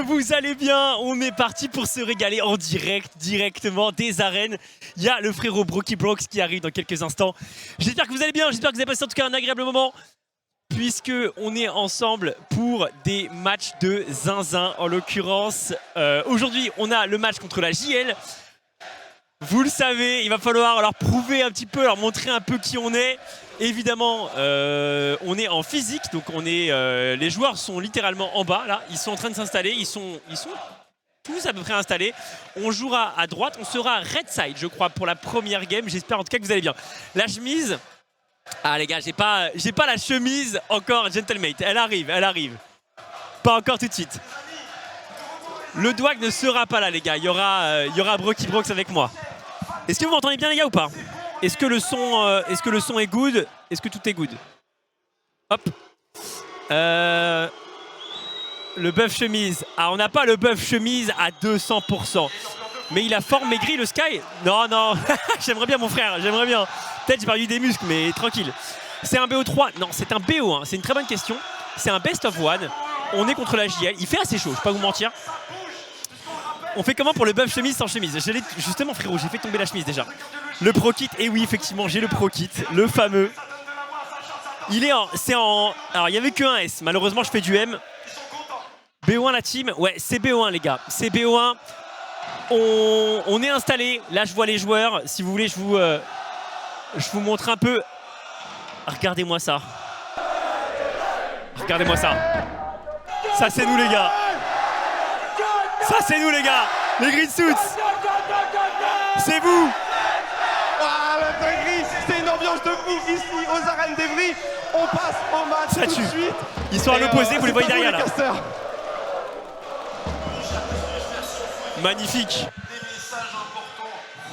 vous allez bien? On est parti pour se régaler en direct, directement des arènes. Il y a le frérot Brocky Bronx qui arrive dans quelques instants. J'espère que vous allez bien, j'espère que vous avez passé en tout cas un agréable moment. Puisque on est ensemble pour des matchs de zinzin. En l'occurrence, aujourd'hui on a le match contre la JL. Vous le savez, il va falloir leur prouver un petit peu, leur montrer un peu qui on est. Évidemment, on est en physique, donc les joueurs sont littéralement en bas, là. Ils sont en train de s'installer, ils sont tous à peu près installés. On jouera à droite, on sera Red Side, je crois, pour la première game. J'espère en tout cas que vous allez bien. La chemise... Ah les gars, j'ai pas la chemise encore Gentlemate, elle arrive. Pas encore tout de suite. Le Dwag ne sera pas là les gars, il y aura Brocky Bronx avec moi. Est-ce que vous m'entendez bien les gars ou pas? Est-ce que le son est good? Est-ce que tout est good? Hop. Le buff chemise. Ah on n'a pas le buff chemise à 200%. Mais il a fort maigri le Sky. Non, j'aimerais bien mon frère, j'aimerais bien. Peut-être j'ai perdu des muscles, mais tranquille. C'est un BO3, non c'est un BO1, c'est une très bonne question. C'est un best of one. On est contre la JL, il fait assez chaud, je vais pas vous mentir. On fait comment pour le buff chemise sans chemise? Justement frérot, j'ai fait tomber la chemise déjà. Le pro kit, et oui effectivement j'ai le pro kit, le fameux. Alors il n'y avait que un S, malheureusement je fais du M. BO1 la team, ouais c'est BO1 les gars, c'est BO1. On est installé, là je vois les joueurs, si vous voulez je vous montre un peu. Regardez-moi ça. Regardez-moi ça. Ça c'est nous les gars. Ça c'est nous les gars. Les Green Suits. C'est vous. Ah le dinguerie, c'est une ambiance de fou ici aux arènes d'Evry. On passe au match ça tout tue. de suite. Ils sont à l'opposé, vous les voyez derrière là. Magnifique.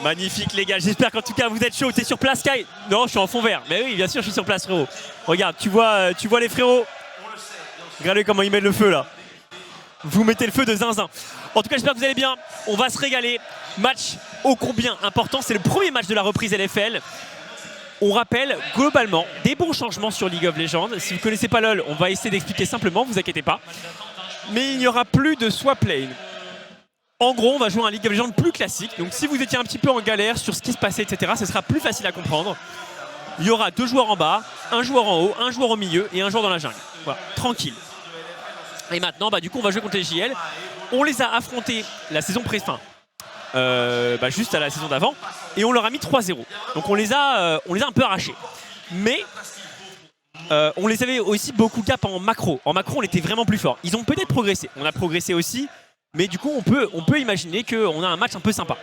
Magnifique les gars, j'espère qu'en tout cas vous êtes chaud. T'es sur place Sky? Non, je suis en fond vert. Mais oui, bien sûr, je suis sur place frérot. Regarde, tu vois les frérots. Regardez comment ils mettent le feu là. Vous mettez le feu de zinzin. En tout cas, j'espère que vous allez bien. On va se régaler. Match ô combien important. C'est le premier match de la reprise LFL. On rappelle globalement des bons changements sur League of Legends. Si vous ne connaissez pas LoL, on va essayer d'expliquer simplement, vous inquiétez pas. Mais il n'y aura plus de swap lane. En gros, on va jouer un League of Legends plus classique. Donc si vous étiez un petit peu en galère sur ce qui se passait, etc., ce sera plus facile à comprendre. Il y aura 2 joueurs en bas, un joueur en haut, un joueur au milieu et un joueur dans la jungle. Voilà, tranquille. Et maintenant, du coup, on va jouer contre les JL. On les a affrontés la saison juste à la saison d'avant. Et on leur a mis 3-0. Donc on les a un peu arrachés. Mais on les avait aussi beaucoup cap en macro. En macro, on était vraiment plus fort. Ils ont peut-être progressé. On a progressé aussi. Mais du coup, on peut imaginer qu'on a un match un peu sympa.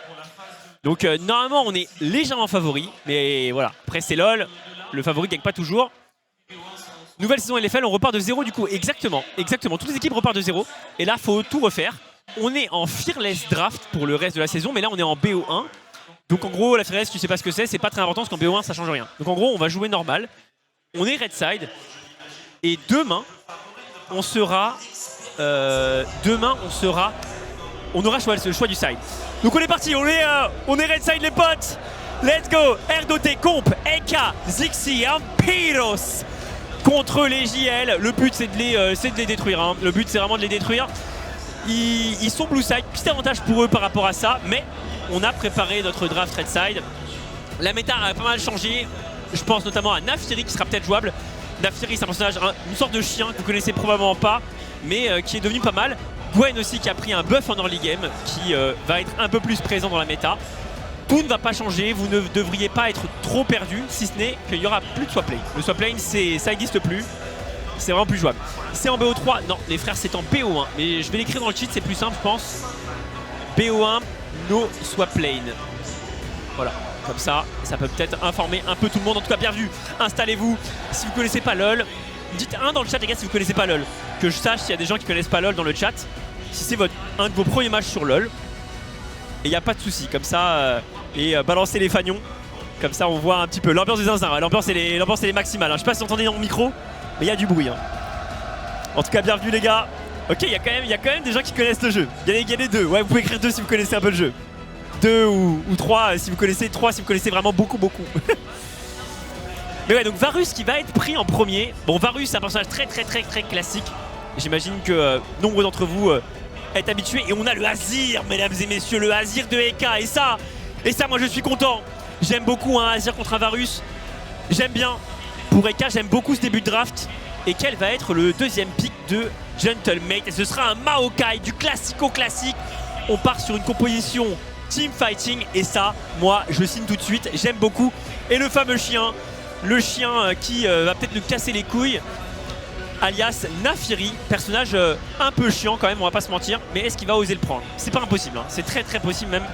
Donc normalement, on est légèrement favori. Mais voilà, après c'est LoL. Le favori ne gagne pas toujours. Nouvelle saison LFL, on repart de 0 du coup. Exactement. Toutes les équipes repartent de 0. Et là, il faut tout refaire. On est en Fearless Draft pour le reste de la saison. Mais là, on est en BO1. Donc en gros, la Fearless, tu sais pas ce que c'est pas très important parce qu'en BO1, ça change rien. Donc en gros, on va jouer normal. On est Red Side. Et demain, on sera... on aura le choix du side. Donc on est parti, on est Red Side les potes. Let's go. RDOT, Comp, Eka, Zixi, Ampiros contre les JL. Le but c'est de les détruire hein. Le but c'est vraiment de les détruire. Ils sont blue side, petit avantage pour eux par rapport à ça. Mais on a préparé notre draft Red Side. La méta a pas mal changé. Je pense notamment à Naafiri qui sera peut-être jouable. Naafiri c'est un personnage, une sorte de chien que vous connaissez probablement pas, mais qui est devenu pas mal. Gwen aussi qui a pris un buff en early game, qui va être un peu plus présent dans la méta. Tout ne va pas changer, vous ne devriez pas être trop perdu, si ce n'est qu'il n'y aura plus de swap lane. Le swap lane, ça n'existe plus, c'est vraiment plus jouable. C'est en BO3, non les frères c'est en BO1, mais je vais l'écrire dans le cheat, c'est plus simple je pense. BO1, no swap lane. Voilà. Comme ça peut peut-être informer un peu tout le monde. En tout cas, bienvenue, installez-vous. Si vous ne connaissez pas LoL, dites 1 dans le chat les gars si vous ne connaissez pas LoL. Que je sache s'il y a des gens qui ne connaissent pas LoL dans le chat. Si c'est un de vos premiers matchs sur LoL. Et il n'y a pas de souci, comme ça, balancez les fagnons. Comme ça on voit un petit peu l'ambiance des zinzins. L'ambiance elle est maximale hein. Je sais pas si vous entendez dans mon micro, mais il y a du bruit hein. En tout cas, bienvenue les gars. Ok, il y a quand même des gens qui connaissent le jeu. Il y a les 2, ouais vous pouvez écrire 2 si vous connaissez un peu le jeu. 2 ou 3 si vous connaissez, 3 si vous connaissez vraiment beaucoup. Mais ouais, donc Varus qui va être pris en premier. Bon, Varus c'est un personnage très classique. J'imagine que nombre d'entre vous être habitué. Et on a le Azir, mesdames et messieurs, le Azir de Eka. Et ça, moi je suis content. J'aime beaucoup un Azir contre un Varus. J'aime bien. Pour Eka, j'aime beaucoup ce début de draft. Et quel va être le deuxième pick de Gentlemate? Et ce sera un Maokai du classico-classique. On part sur une composition team fighting. Et ça, moi, je signe tout de suite. J'aime beaucoup. Et le fameux chien. Le chien qui va peut-être nous casser les couilles. Alias Naafiri. Personnage un peu chiant quand même, on va pas se mentir. Mais est-ce qu'il va oser le prendre? C'est pas impossible. Hein. C'est très très possible même.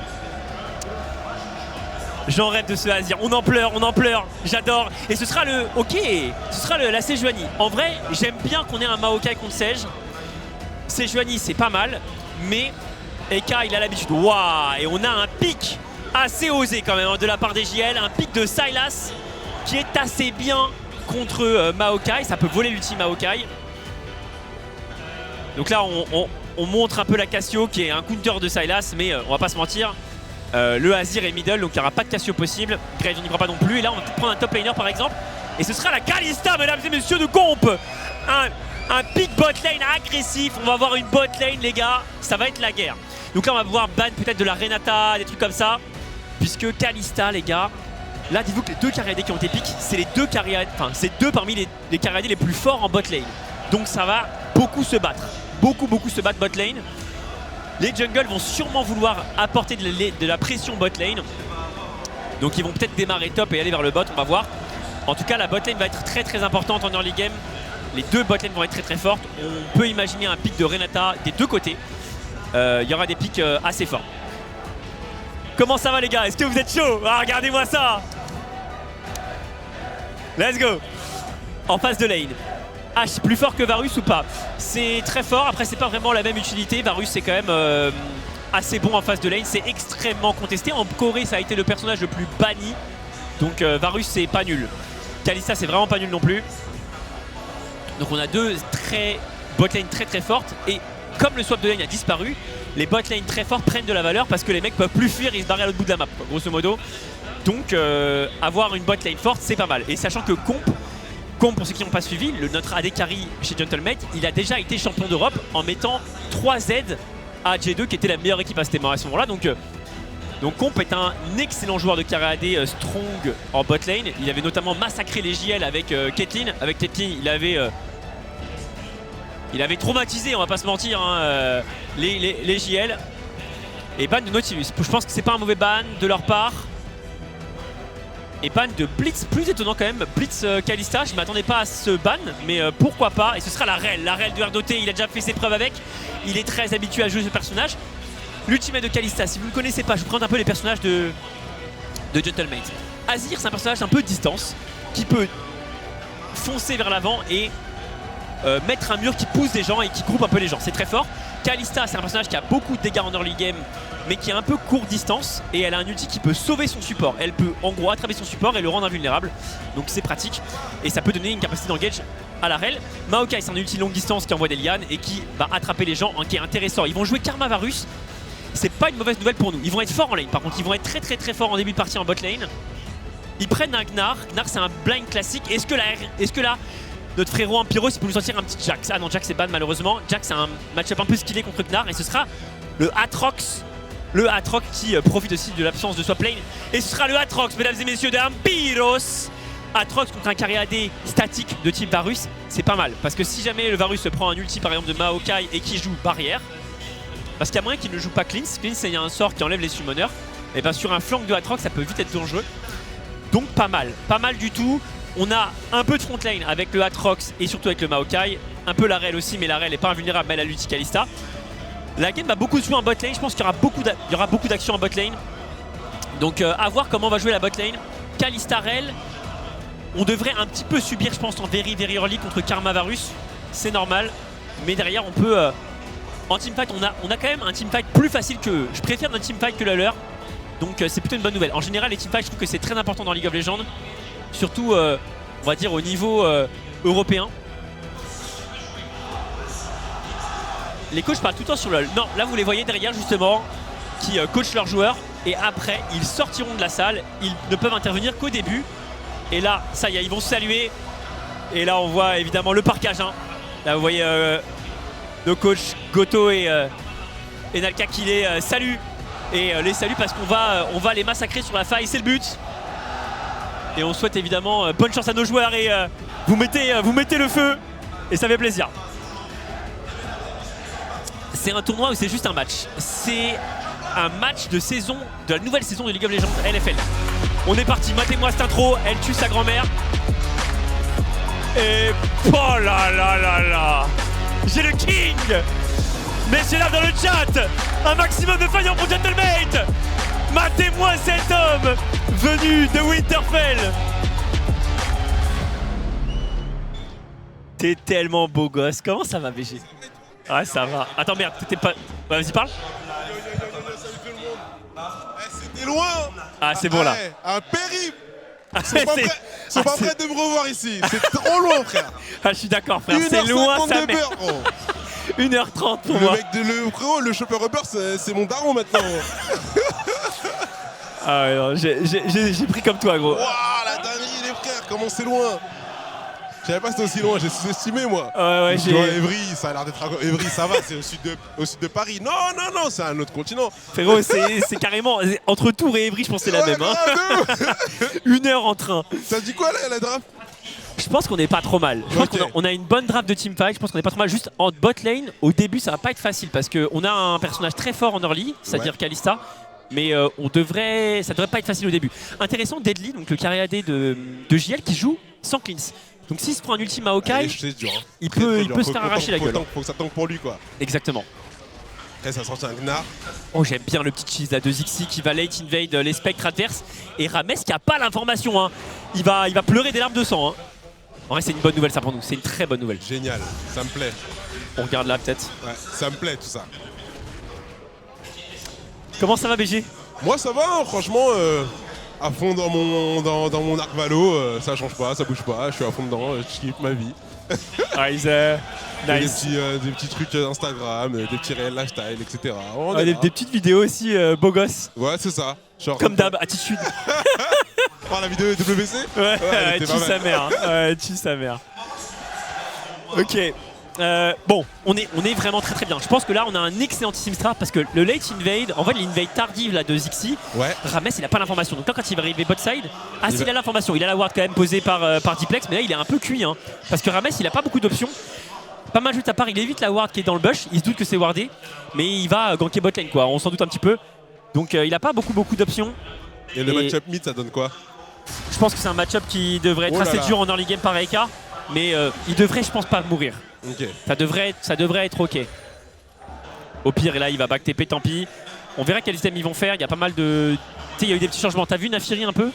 J'en rêve de ce Azir, on en pleure, j'adore. Et ce sera le... Ok, ce sera la Sejuani. En vrai, j'aime bien qu'on ait un Maokai contre Sej. Sejuani, c'est pas mal. Mais Eka, il a l'habitude. Waouh. Et on a un pic assez osé quand même hein, de la part des JL. Un pic de Sylas qui est assez bien contre Maokai. Ça peut voler l'ulti Maokai. Donc là, on montre un peu la Cassio qui est un counter de Sylas. Mais on va pas se mentir. Le Azir est middle, donc il n'y aura pas de Cassio possible. Graves, on n'y croit pas non plus. Et là, on va peut-être prendre un top laner par exemple. Et ce sera la Kalista, mesdames et messieurs, de Comp. Un pick bot lane agressif. On va avoir une bot lane, les gars. Ça va être la guerre. Donc là, on va voir ban peut-être de la Renata, des trucs comme ça. Puisque Kalista, les gars. Là, dites-vous que les deux carry AD qui ont été pick, c'est les deux carry AD, enfin, c'est deux parmi les carry AD les plus forts en bot lane. Donc ça va beaucoup se battre. Beaucoup se battre bot lane. Les jungles vont sûrement vouloir apporter de la pression bot lane. Donc ils vont peut-être démarrer top et aller vers le bot, on va voir. En tout cas, la bot lane va être très très importante en early game. Les deux bot lane vont être très très fortes. On peut imaginer un pick de Renata des deux côtés. Il y aura des picks assez forts. Comment ça va les gars? Est-ce que vous êtes chaud? Ah, regardez-moi ça. Let's go. En face de lane. H plus fort que Varus ou pas? C'est très fort, après c'est pas vraiment la même utilité. Varus c'est quand même assez bon en face de lane, c'est extrêmement contesté. En Corée ça a été le personnage le plus banni. Donc Varus c'est pas nul. Kalista c'est vraiment pas nul non plus. Donc on a deux bot lane très très fortes. Et comme le swap de lane a disparu, les bot lane très forts prennent de la valeur parce que les mecs peuvent plus fuir et se barrer à l'autre bout de la map quoi, grosso modo. Donc avoir une bot lane forte c'est pas mal. Et sachant que Comp, pour ceux qui n'ont pas suivi, notre AD carry chez Gentlemate, il a déjà été champion d'Europe en mettant 3 Z à G2 qui était la meilleure équipe à ce moment-là. Donc Comp est un excellent joueur de carry AD strong en bot lane. Il avait notamment massacré les JL avec Caitlyn. Avec Caitlyn, il avait traumatisé, on va pas se mentir, hein, les JL. Et ban de Nautilus. Je pense que c'est pas un mauvais ban de leur part. Et ban de Blitz, plus étonnant quand même, Blitz Kalista, je m'attendais pas à ce ban, mais pourquoi pas. Et ce sera la Rel de RDOT, il a déjà fait ses preuves avec, il est très habitué à jouer ce personnage. L'ultimate de Kalista, si vous ne connaissez pas, je vous présente un peu les personnages de Gentlemate. Azir, c'est un personnage un peu de distance, qui peut foncer vers l'avant et mettre un mur qui pousse des gens et qui groupe un peu les gens, c'est très fort. Kalista, c'est un personnage qui a beaucoup de dégâts en early game, mais qui est un peu court distance, et elle a un ulti qui peut sauver son support. Elle peut en gros attraper son support et le rendre invulnérable, donc c'est pratique, et ça peut donner une capacité d'engage à la Rel. Maokai, c'est un ulti longue distance qui envoie des lianes et qui va attraper les gens, qui est intéressant. Ils vont jouer Karma Varus, c'est pas une mauvaise nouvelle pour nous. Ils vont être forts en lane, par contre ils vont être très forts en début de partie en bot lane. Ils prennent un Gnar, Gnar c'est un blind classique. Est-ce que là notre frérot Ampyros il peut nous sortir un petit Jax? Ah non, Jax c'est ban malheureusement. Jax c'est un match-up un peu skillé contre Gnar, et ce sera le Aatrox. Le Aatrox qui profite aussi de l'absence de swap lane. Et ce sera le Aatrox, mesdames et messieurs, de Ampyros. Aatrox contre un carry AD statique de type Varus, c'est pas mal. Parce que si jamais le Varus se prend un ulti par exemple de Maokai et qui joue barrière, parce qu'il y a moyen qu'il ne joue pas Cleanse. Cleanse c'est un sort qui enlève les summoners. Et bien sur un flank de Aatrox ça peut vite être dangereux. Donc pas mal du tout. On a un peu de front lane avec le Aatrox et surtout avec le Maokai. Un peu la Rel aussi, mais la Rel n'est pas invulnérable, mais elle a l'ulti Kalista. La game va beaucoup se jouer en bot lane, je pense qu'il y aura beaucoup d'actions en bot lane. Donc à voir comment on va jouer la bot lane. Kalista Rel, on devrait un petit peu subir je pense en very early contre Karma Varus. C'est normal, mais derrière on peut... en teamfight on a quand même un teamfight plus facile que... Je préfère notre teamfight que le leur. Donc c'est plutôt une bonne nouvelle. En général les teamfights je trouve que c'est très important dans League of Legends. Surtout on va dire au niveau européen. Les coachs parlent tout le temps sur LoL. Non, là vous les voyez derrière justement, qui coachent leurs joueurs. Et après, ils sortiront de la salle. Ils ne peuvent intervenir qu'au début. Et là, ça y est, ils vont se saluer. Et là, on voit évidemment le parkage. Hein. Là, vous voyez nos coachs Goto et Et Nalka qui les salue. Et les salue parce qu'on va les massacrer sur la faille, c'est le but. Et on souhaite évidemment bonne chance à nos joueurs et vous mettez le feu et ça fait plaisir. C'est un tournoi ou c'est juste un match? C'est un match de saison, de la nouvelle saison de League of Legends LFL. On est parti, matez-moi cette intro, elle tue sa grand-mère. Et oh là là là là, j'ai le king. Messieurs là dans le chat, un maximum de faillants pour Gentlemate. Matez-moi cet homme venu de Winterfell. T'es tellement beau gosse, comment ça va BG? Ouais ça va. Attends merde, t'étais pas... Ouais, vas-y parle. C'était loin. Ah c'est bon là. Un périple. Ils sont pas prêts de me revoir ici. C'est trop loin frère. Ah je suis d'accord frère, c'est loin ça mère. 1h30 pour moi. Le chopper Uber, c'est mon daron maintenant. Ah ouais, non, j'ai pris comme toi gros. Waouh, la dinguerie les frères, comment c'est loin. Je savais pas que c'était aussi loin, j'ai sous-estimé moi. Ouais, j'ai... Évry, ça a l'air d'être... Évry, ça va, c'est au sud de Paris. Non, c'est un autre continent. Frérot, c'est carrément... Entre Tours et Évry, je pense que c'est la même. Hein. 1 heure en train. Ça dit quoi la draft? Je pense qu'on n'est pas trop mal. Je pense qu'on a une bonne draft de teamfight. Je pense qu'on n'est pas trop mal. Juste en bot lane, au début, ça va pas être facile parce qu'on a un personnage très fort en early, c'est-à-dire Kalista. Mais ça devrait pas être facile au début. Intéressant, Deadly, donc le carré AD de JL qui joue sans cleans. Donc s'il se prend un ultime à Hawkeye, il peut se faire arracher la gueule. Faut que ça tank pour lui quoi. Exactement. Après ça sortit un Gnar. Oh j'aime bien le petit cheese là de Zixi qui va late invade les spectres adverses. Et Rames qui a pas l'information. Hein. Il va pleurer des larmes de sang. Hein. En vrai c'est une bonne nouvelle ça pour nous, c'est une très bonne nouvelle. Génial, ça me plaît. On regarde là peut-être. Ouais, ça me plaît tout ça. Comment ça va BG? Moi ça va hein, franchement. À fond dans mon arc valo, ça change pas, ça bouge pas, je suis à fond dedans, je kiffe ma vie. Nice. Des petits trucs Instagram, des petits réels lifestyle, etc. Des petites vidéos aussi beau gosse. Ouais c'est ça. Genre comme d'hab, attitude. Oh la vidéo de WC. Ouais, tue sa mère. Ouais, tue sa mère. Ok. Bon, on est vraiment très très bien. Je pense que là on a un excellent team strat parce que le late invade, en fait l'invade tardive là de Zixi, Rames il a pas l'information. Donc là quand il va arriver bot side, s'il a l'information, il a la ward quand même posée par Diplex, mais là il est un peu cuit hein, parce que Rames il a pas beaucoup d'options. Pas mal juste à part, il évite la ward qui est dans le bush, il se doute que c'est wardé, mais il va ganker bot lane quoi, on s'en doute un petit peu. Donc il a pas beaucoup d'options. Et le match-up mid ça donne quoi? Je pense que c'est un match-up qui devrait être assez dur en early game par Eka, mais il devrait je pense pas mourir. Okay. Ça devrait être ok. Au pire, là, il va back TP, tant pis. On verra quel système ils vont faire. Il y a pas mal de... Tu sais, il y a eu des petits changements. T'as vu Nafiri un peu?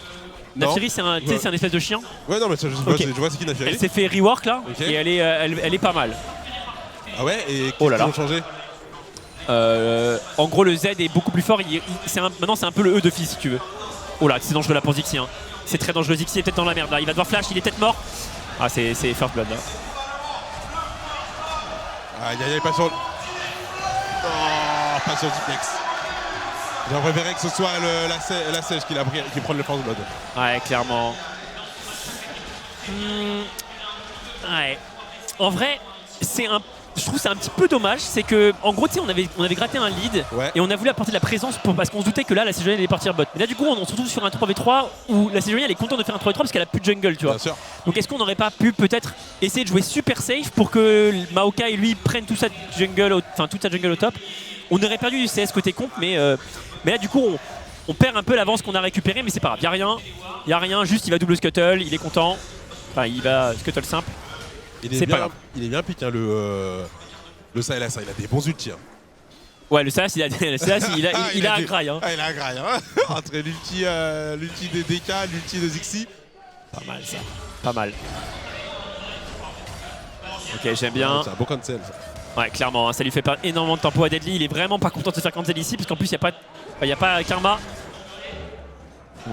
Nafiri, c'est un espèce de chien. Ouais, non, mais je vois c'est qui Nafiri. Elle s'est fait rework là, et elle est pas mal. Ah ouais? Et qu'est-ce qu'ils ont changé? En gros, le Z est beaucoup plus fort. Maintenant, c'est un peu le E de fils, si tu veux. Oh là, c'est dangereux là pour Zixi. Hein. C'est très dangereux. Zixi est peut-être dans la merde là. Il va devoir flash, il est peut-être mort. Ah, c'est First Blood là. Aïe, pas sur... Oh, pas sur Diplex. J'aurais préféré que ce soit la sèche qui prenne le First Blood. Ouais, clairement. Ouais. En vrai, je trouve c'est un petit peu dommage, c'est que en gros tu sais on avait gratté un lead et on a voulu apporter de la présence parce qu'on se doutait que là la CGN allait partir bot. Mais là du coup on se retrouve sur un 3v3 où la CGN elle est contente de faire un 3v3 parce qu'elle a plus de jungle tu vois. Bien sûr. Donc est-ce qu'on n'aurait pas pu peut-être essayer de jouer super safe pour que Maokai lui prenne toute sa jungle au top. On aurait perdu du CS côté comp mais là du coup on perd un peu l'avance qu'on a récupéré mais c'est pas grave, y a rien, juste il va double scuttle, il est content. Enfin il va scuttle simple. C'est pas grave. Il est bien piqué hein, le Sylas, il a des bons ultis. Hein. Ouais, le Sylas, il a un graille. Hein. Ah, il a un graille. Hein. Entre l'ulti de DK, l'ulti de Zixi. Pas mal ça. Pas mal. Ok, j'aime bien. C'est un beau cancel. Ouais, clairement, hein, ça lui fait perdre énormément de tempo à Deadly. Il est vraiment pas content de se faire cancel ici, parce qu'en plus, il n'y a pas Karma.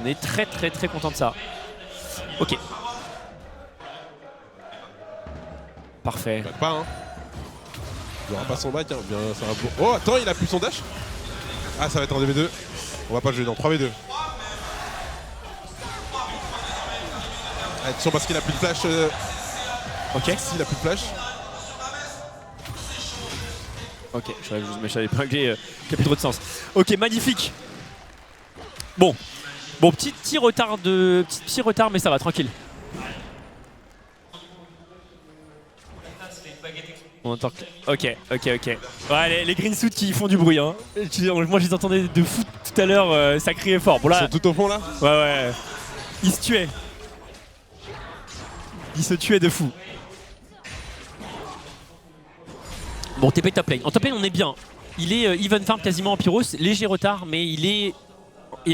On est très très très content de ça. Ok. Parfait. Pas hein. Il aura pas son back, hein. Bien, ça va... Oh attends, il a plus son dash. Ah ça va être en 2v2. On va pas le jouer dans 3v2. Attention parce qu'il a plus de flash. Ok. S'il a plus de flash. Ok, mais je savais pas qu'il y a plus trop de sens. Ok, magnifique. Bon, petit retard mais ça va, tranquille. On entend... Ok. Ouais, les green suits qui font du bruit. Hein. Moi, je les entendais de fou tout à l'heure, ça criait fort. Bon, là... Ils sont tout au fond là. Ouais. Ils se tuaient. Ils se tuaient de fou. Bon, TP top lane. En top lane, on est bien. Il est even farm quasiment en Pyros. Léger retard, mais il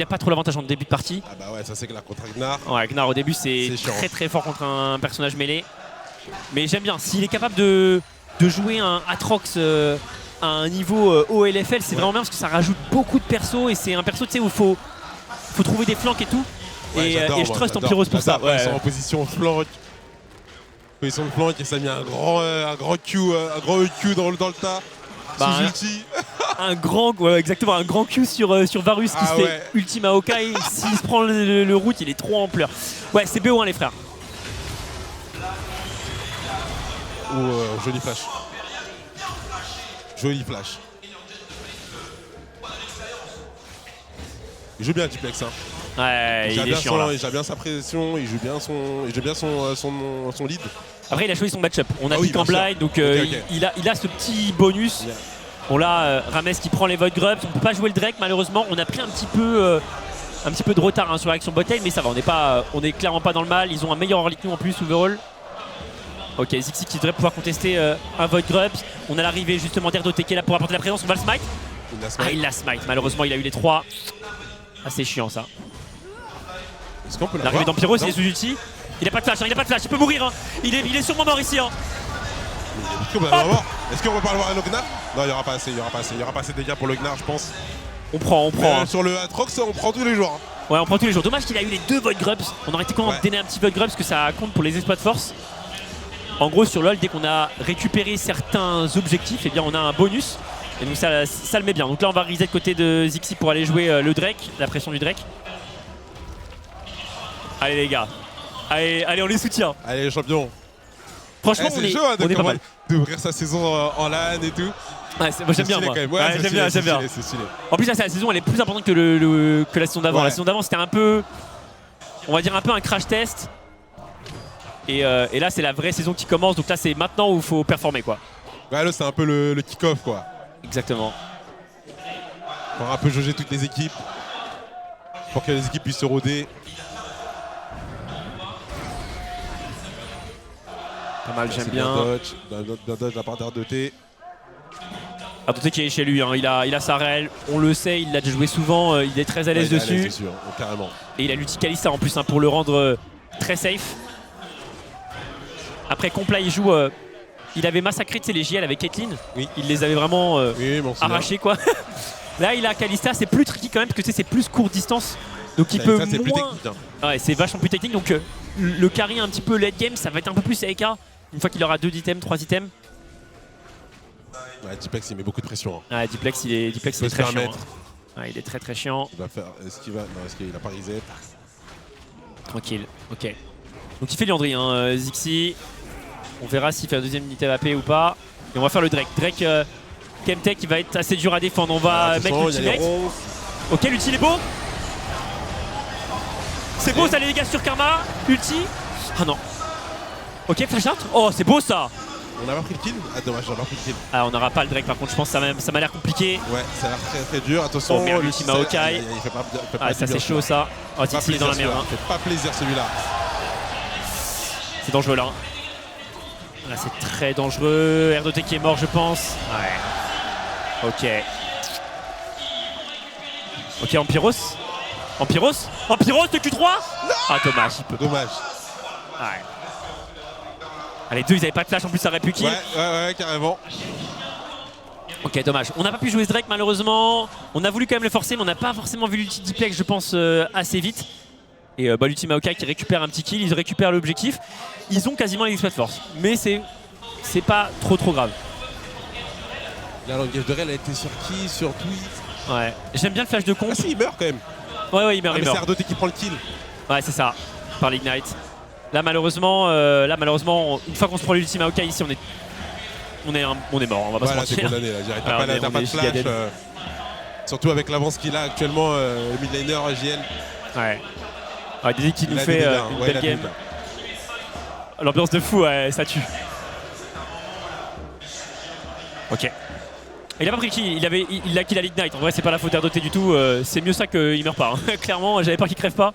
a pas trop l'avantage en début de partie. Ah bah ouais, ça c'est clair contre Gnar. Ouais, Gnar au début, c'est très fort contre un personnage mêlé. Mais j'aime bien. S'il est capable de jouer un Atrox à un niveau haut LFL, c'est vraiment bien parce que ça rajoute beaucoup de persos et c'est un perso, tu sais, où faut trouver des flanks et tout. Ouais, et je trust en Pyros pour ça. Ouais. Ils sont en position flank. Position de flank et ça a mis un grand Q dans le tas. Sous ulti. Exactement, un grand Q sur Varus qui se fait ultime à Hawkeye. S'il se prend le route, il est trop en pleurs. Ouais, c'est BO1 les frères. Joli flash. Joli flash. Il joue bien Duplex. Hein. Ouais, il est chiant là. Il a bien sa pression, il joue bien son lead. Après, il a choisi son match-up. On a pick en blind, donc okay. Il a ce petit bonus. Yeah. Bon là, Rames qui prend les Void Grubs. On peut pas jouer le Drake malheureusement. On a pris un petit peu de retard sur l'action bot lane, mais ça va. On est clairement pas dans le mal. Ils ont un meilleur early que nous en plus overall. Ok, Zixi qui devrait pouvoir contester un Void Grubs. On a l'arrivée justement d'Erdoté qui est là pour apporter la présence. On va le smite. Il l'a smite. Malheureusement, il a eu les 3. Ah, c'est chiant ça. L'arrivée dans Pyros, il est sous ulti. Il a pas de flash, il peut mourir. Hein. Il est sûrement mort ici. Hein. Est-ce qu'on va pas le voir à Gnar? Non, il n'y aura pas assez. Il y aura pas assez de dégâts pour le Gnar, je pense. On prend. Hein. Sur le Atrox, on prend tous les jours. Hein. Ouais, on prend tous les jours. Dommage qu'il a eu les 2 Void Grubs. On aurait été content de donner un petit Void Grubs parce que ça compte pour les exploits de force. En gros, sur LoL, dès qu'on a récupéré certains objectifs, eh bien, on a un bonus. Et donc ça le met bien. Donc là, on va reset côté de Zixi pour aller jouer le Drake, la pression du Drake. Allez les gars, allez on les soutient. Allez les champions. Franchement, on est pas mal. D'ouvrir sa saison en LAN et tout. Ouais, moi j'aime bien moi. J'aime bien. C'est stylé. En plus là, la saison elle est plus importante que la saison d'avant. La saison d'avant c'était un peu, on va dire un peu un crash test. Et là c'est la vraie saison qui commence. Donc là c'est maintenant où il faut performer quoi. Ouais, là c'est un peu le kick-off quoi. Exactement. Pour un peu jauger toutes les équipes. Pour que les équipes puissent se roder. Pas mal, j'aime bien. Bien dodge de la part d'Erdoté. Erdoté qui est chez lui, hein. il a sa rel, on le sait, il l'a déjà joué souvent, il est très à l'aise dessus. C'est sûr, carrément. Et il a l'ulti Kalista en plus hein, pour le rendre très safe. Après Compla il joue, il avait massacré les JL avec Caitlyn. Oui. Il les avait vraiment arrachés quoi. Là il a Kalista, c'est plus tricky quand même parce que c'est plus court distance. Donc il peut moins... plus technique. Hein. Ouais, c'est vachement plus technique donc le carry un petit peu late game ça va être un peu plus AEK. Une fois qu'il aura 2 items, 3 items. Ouais, Diplex il met beaucoup de pression. Hein. Ouais, Diplex il est très chiant. Hein. Ouais, il est très chiant. Il va faire. Est-ce qu'il a pas reset? Tranquille, ok. Donc il fait Liandry, hein, Zixi. On verra s'il fait un deuxième item AP ou pas. Et on va faire le Drake. Drake Chemtech il va être assez dur à défendre. On va mettre l'ultimate. Ok, l'ulti il est beau. C'est beau ça les dégâts sur Karma. Ulti. Ah non. Ok, flash out. Oh, c'est beau ça. On n'a pas pris le kill. Ah dommage, on n'a pas pris le kill. Ah, on n'aura pas le Drake par contre, je pense que ça m'a l'air compliqué. Ouais, ça a l'air très dur. Attention, oh merde, l'ultime à Hawkeye. Ah, ça c'est chaud ça. Oh, Titi est dans la merde. Ça fait pas plaisir celui-là. C'est dangereux là. Là, c'est très dangereux. Erdoté qui est mort, je pense. Ouais. Ok. Ok, Empyros. Empyros, le Q3. Ah, dommage, il peut. Dommage. Ouais. Ah, les deux, ils avaient pas de flash en plus, ça aurait pu kill. Ouais, carrément. Ok, dommage. On n'a pas pu jouer ce Drake malheureusement. On a voulu quand même le forcer, mais on n'a pas forcément vu l'ulti Diplex, je pense, assez vite. Et l'ultime Maokai qui récupère un petit kill, ils récupèrent l'objectif. Ils ont quasiment les exploits de force, mais c'est pas trop grave. La l'engage de Rel a été sur qui? Sur Twitch. Ouais. J'aime bien le flash de con. Ah si, il meurt quand même. Ouais, il meurt. Mais c'est Erdoté qui prend le kill. Ouais, c'est ça. Par l'Ignite. Là malheureusement, une fois qu'on se prend l'ultime Maokai ici, on est mort, on va pas Voilà, se t'es mentir. condamné là, direct. Alors, T'as on pas est de flash. giga dead. Surtout avec l'avance qu'il a actuellement, le mid laner JL. Ouais. Ouais, Dizzy qui Il nous a fait des dégâts, une ouais, il belle a des game. dégâts. L'ambiance de fou, ouais, ça tue. Ok. Il a pas pris qui, il a kill à l'ignite. En vrai, c'est pas la faute d'Ardoté du tout. C'est mieux ça qu'il meurt pas. Hein. Clairement, j'avais peur qu'il crève pas.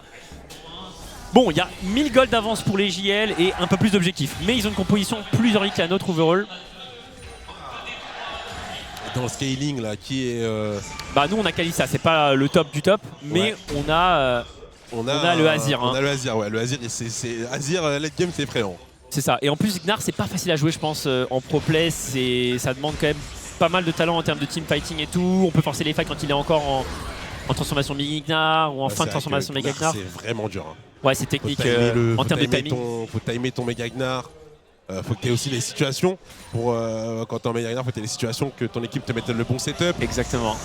Bon, il y a 1000 gold d'avance pour les JL et un peu plus d'objectifs. Mais ils ont une composition plus early que la nôtre overall. Dans le scaling là, qui est. Bah, nous on a Kalista, c'est pas le top du top. Mais Ouais. on a le Azir. On Hein. a le Azir, ouais. Le Azir, Azir late game, c'est effrayant. C'est ça. Et en plus, Gnar, c'est pas facile à jouer, je pense, en pro play. Ça demande quand même pas mal de talent en termes de team fighting et tout. On peut forcer les fights quand il est encore en transformation Mega Gnar ou en fin de transformation Mega Gnar. C'est vraiment dur. Hein. Ouais, c'est technique en termes de timing. Faut timer ton Mega Gnar. Faut que tu aies aussi les situations. Pour, quand t'es en Mega Gnar, faut que tu aies les situations que ton équipe te mette le bon setup. Exactement.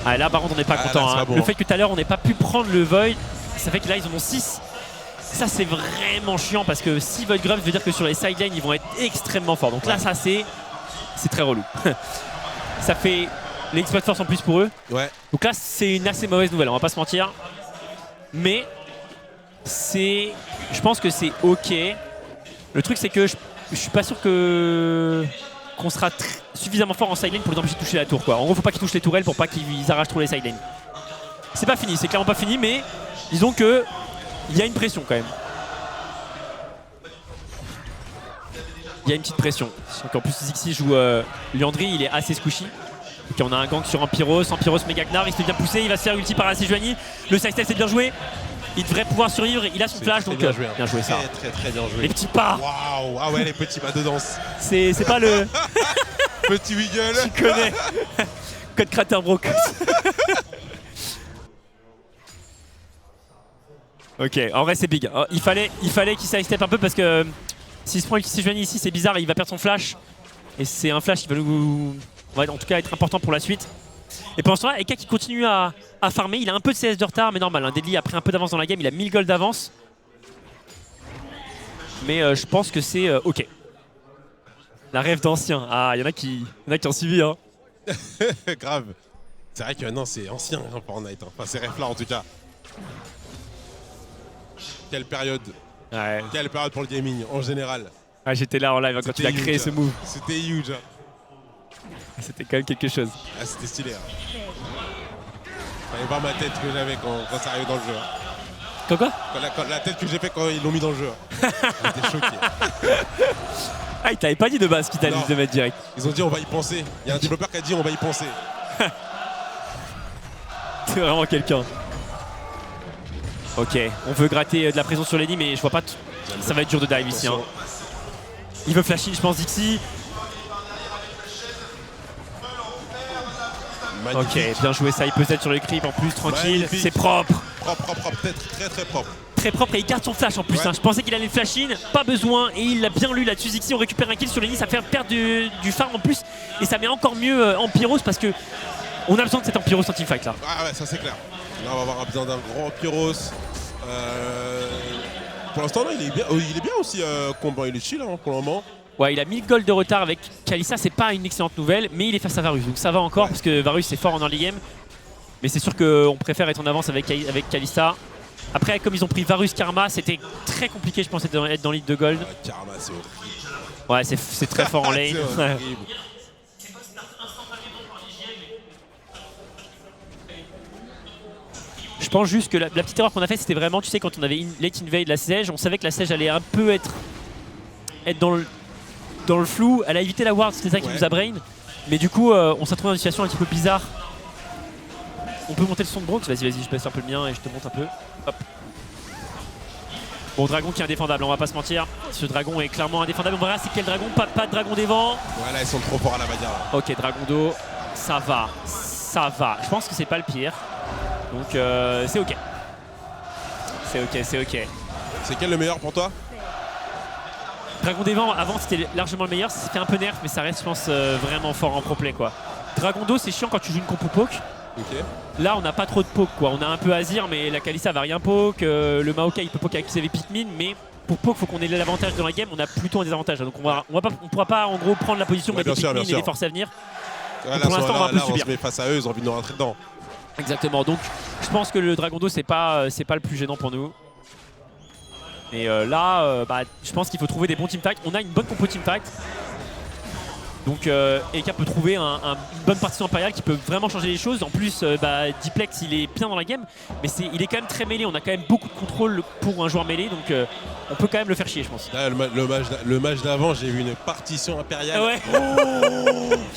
Ah, là, par contre, on n'est pas Ah, content. là, c'est Hein. pas bon, Le hein. fait que tout à l'heure, on n'ait pas pu prendre le Void, ça fait que là, ils en ont 6. Ça, c'est vraiment chiant parce que si Void Grub veut dire que sur les sidelines, ils vont être extrêmement forts. Donc là, ça, c'est très relou. Ça fait l'exploit de force en plus pour eux. Ouais. Donc là, c'est une assez mauvaise nouvelle, on va pas se mentir. Mais je pense que c'est ok. Le truc, c'est que je suis pas sûr qu'on sera suffisamment fort en sideline pour les empêcher de toucher la tour. Quoi. En gros, faut pas qu'ils touchent les tourelles pour pas qu'ils arrachent trop les sidelines. C'est pas fini, c'est clairement pas fini, mais disons que il y a une pression quand même. Il y a une petite pression. Donc en plus, Zixi joue Liandry, il est assez squishy. Donc on a un gank sur Ampyros, Mega Gnar, il se fait bien pousser, il va se faire ulti par la Sejuani. Le sidestep c'est bien joué. Il devrait pouvoir survivre, il a son flash, donc bien joué, hein. bien joué ça. Très bien joué. Les petits pas. Waouh. Ah ouais, les petits pas de danse. C'est pas le... Petit wiggle. Tu connais. Code Crater Brocos. Ok, en vrai c'est big. Il fallait qu'il sidestep un peu parce que s'il se prend ulti Sejuani ici, c'est bizarre, il va perdre son flash. Et c'est un flash qui va nous... va en tout cas être important pour la suite. Et pendant ce temps-là, Eka qui continue à farmer, il a un peu de CS de retard, mais normal. Deadly a pris un peu d'avance dans la game, il a 1000 gold d'avance. Mais je pense que c'est ok. La rêve d'ancien. Ah, il y en a qui ont suivi. Hein. Grave. C'est vrai que non, c'est ancien hein, Fortnite. Hein. Enfin, ces refs là en tout cas. Quelle période. Ouais. Quelle période pour le gaming en général. Ah, j'étais là en live quand il a créé ce move. C'était huge. Hein. C'était quand même quelque chose. Ah, c'était stylé. Hein. Fallait voir ma tête que j'avais quand ça arrivait dans le jeu. Hein. Quoi La tête que j'ai fait quand ils l'ont mis dans le jeu. Hein. J'étais choqué. Ah, il t'avait pas dit de base qu'il t'allait Non. de mettre direct. Ils ont dit on va y penser. Il y a un développeur qui a dit on va y penser. C'est vraiment quelqu'un. Ok, on veut gratter de la pression sur Lenny, mais je vois pas. Ça va être dur de dive ici. Hein. Il veut flash in, je pense, Dixie. Magnifique. Ok, bien joué ça. Il peut être sur le creep en plus, tranquille. Magnifique. C'est propre. Propre, peut-être très propre. Très propre et il garde son flash en plus. Ouais. Hein. Je pensais qu'il allait flash in, pas besoin. Et il l'a bien lu là-dessus. Zixi, on récupère un kill sur Lenny, ça fait perdre du farm en plus. Et ça met encore mieux Ampyros parce que on a besoin de cet Ampyros en teamfight là. Ah ouais, ça c'est clair. Là on va avoir besoin d'un grand Pyros. Pour l'instant, il est bien aussi combat. Il est chill hein, pour le moment. Ouais, il a 1000 gold de retard avec Kalista, c'est pas une excellente nouvelle, mais il est face à Varus, donc ça va encore parce que Varus c'est fort en early game. Mais c'est sûr qu'on préfère être en avance avec Kalista. Après, comme ils ont pris Varus Karma, c'était très compliqué, je pense, d'être dans l'île de gold. Karma, c'est horrible. Ouais, c'est très fort en lane. C'est horrible. Je pense juste que la petite erreur qu'on a fait, c'était vraiment, tu sais, quand on avait late invade la siège, on savait que la siège allait un peu être dans le flou. Elle a évité la ward, c'était ça qui nous a brain. Mais du coup, on s'est trouvé dans une situation un petit peu bizarre. On peut monter le son de Brox. Vas-y, je passe un peu le mien et je te monte un peu. Hop. Bon, dragon qui est indéfendable, on va pas se mentir. Ce dragon est clairement indéfendable. On verra c'est quel dragon, pas de dragon des vents. Voilà, ils sont trop forts à la bagarre. Ok, dragon d'eau, ça va. Je pense que c'est pas le pire. Donc c'est ok. C'est ok. C'est quel le meilleur pour toi? Dragon des vents, avant c'était largement le meilleur, c'était un peu nerf, mais ça reste, je pense, vraiment fort en pro play quoi. Dragon d'eau, c'est chiant quand tu joues une compo poke. Ok. Là, on n'a pas trop de poke quoi. On a un peu Azir, mais la Kalista va rien poke. Le Maokai, il peut poke avec ses Pikmin, mais pour Pau, il faut qu'on ait l'avantage dans la game, on a plutôt un désavantage. Donc on pourra pas en gros prendre la position, Ouais, mettre des bien sûr, pick-in bien et des sûr. forces à venir. Là, pour l'instant, on va un peu on se subir. met face à eux, ils ont envie de nous rentrer dedans. Exactement, donc je pense que le Dragon d'eau c'est pas le plus gênant pour nous. Et là, je pense qu'il faut trouver des bons team fight. On a une bonne compo team fight. Donc Eka peut trouver une bonne partition impériale qui peut vraiment changer les choses. En plus, Diplex il est bien dans la game, mais il est quand même très mêlé. On a quand même beaucoup de contrôle pour un joueur mêlé, donc on peut quand même le faire chier, je pense. Là, le match d'avant, j'ai vu une partition impériale. Ouais.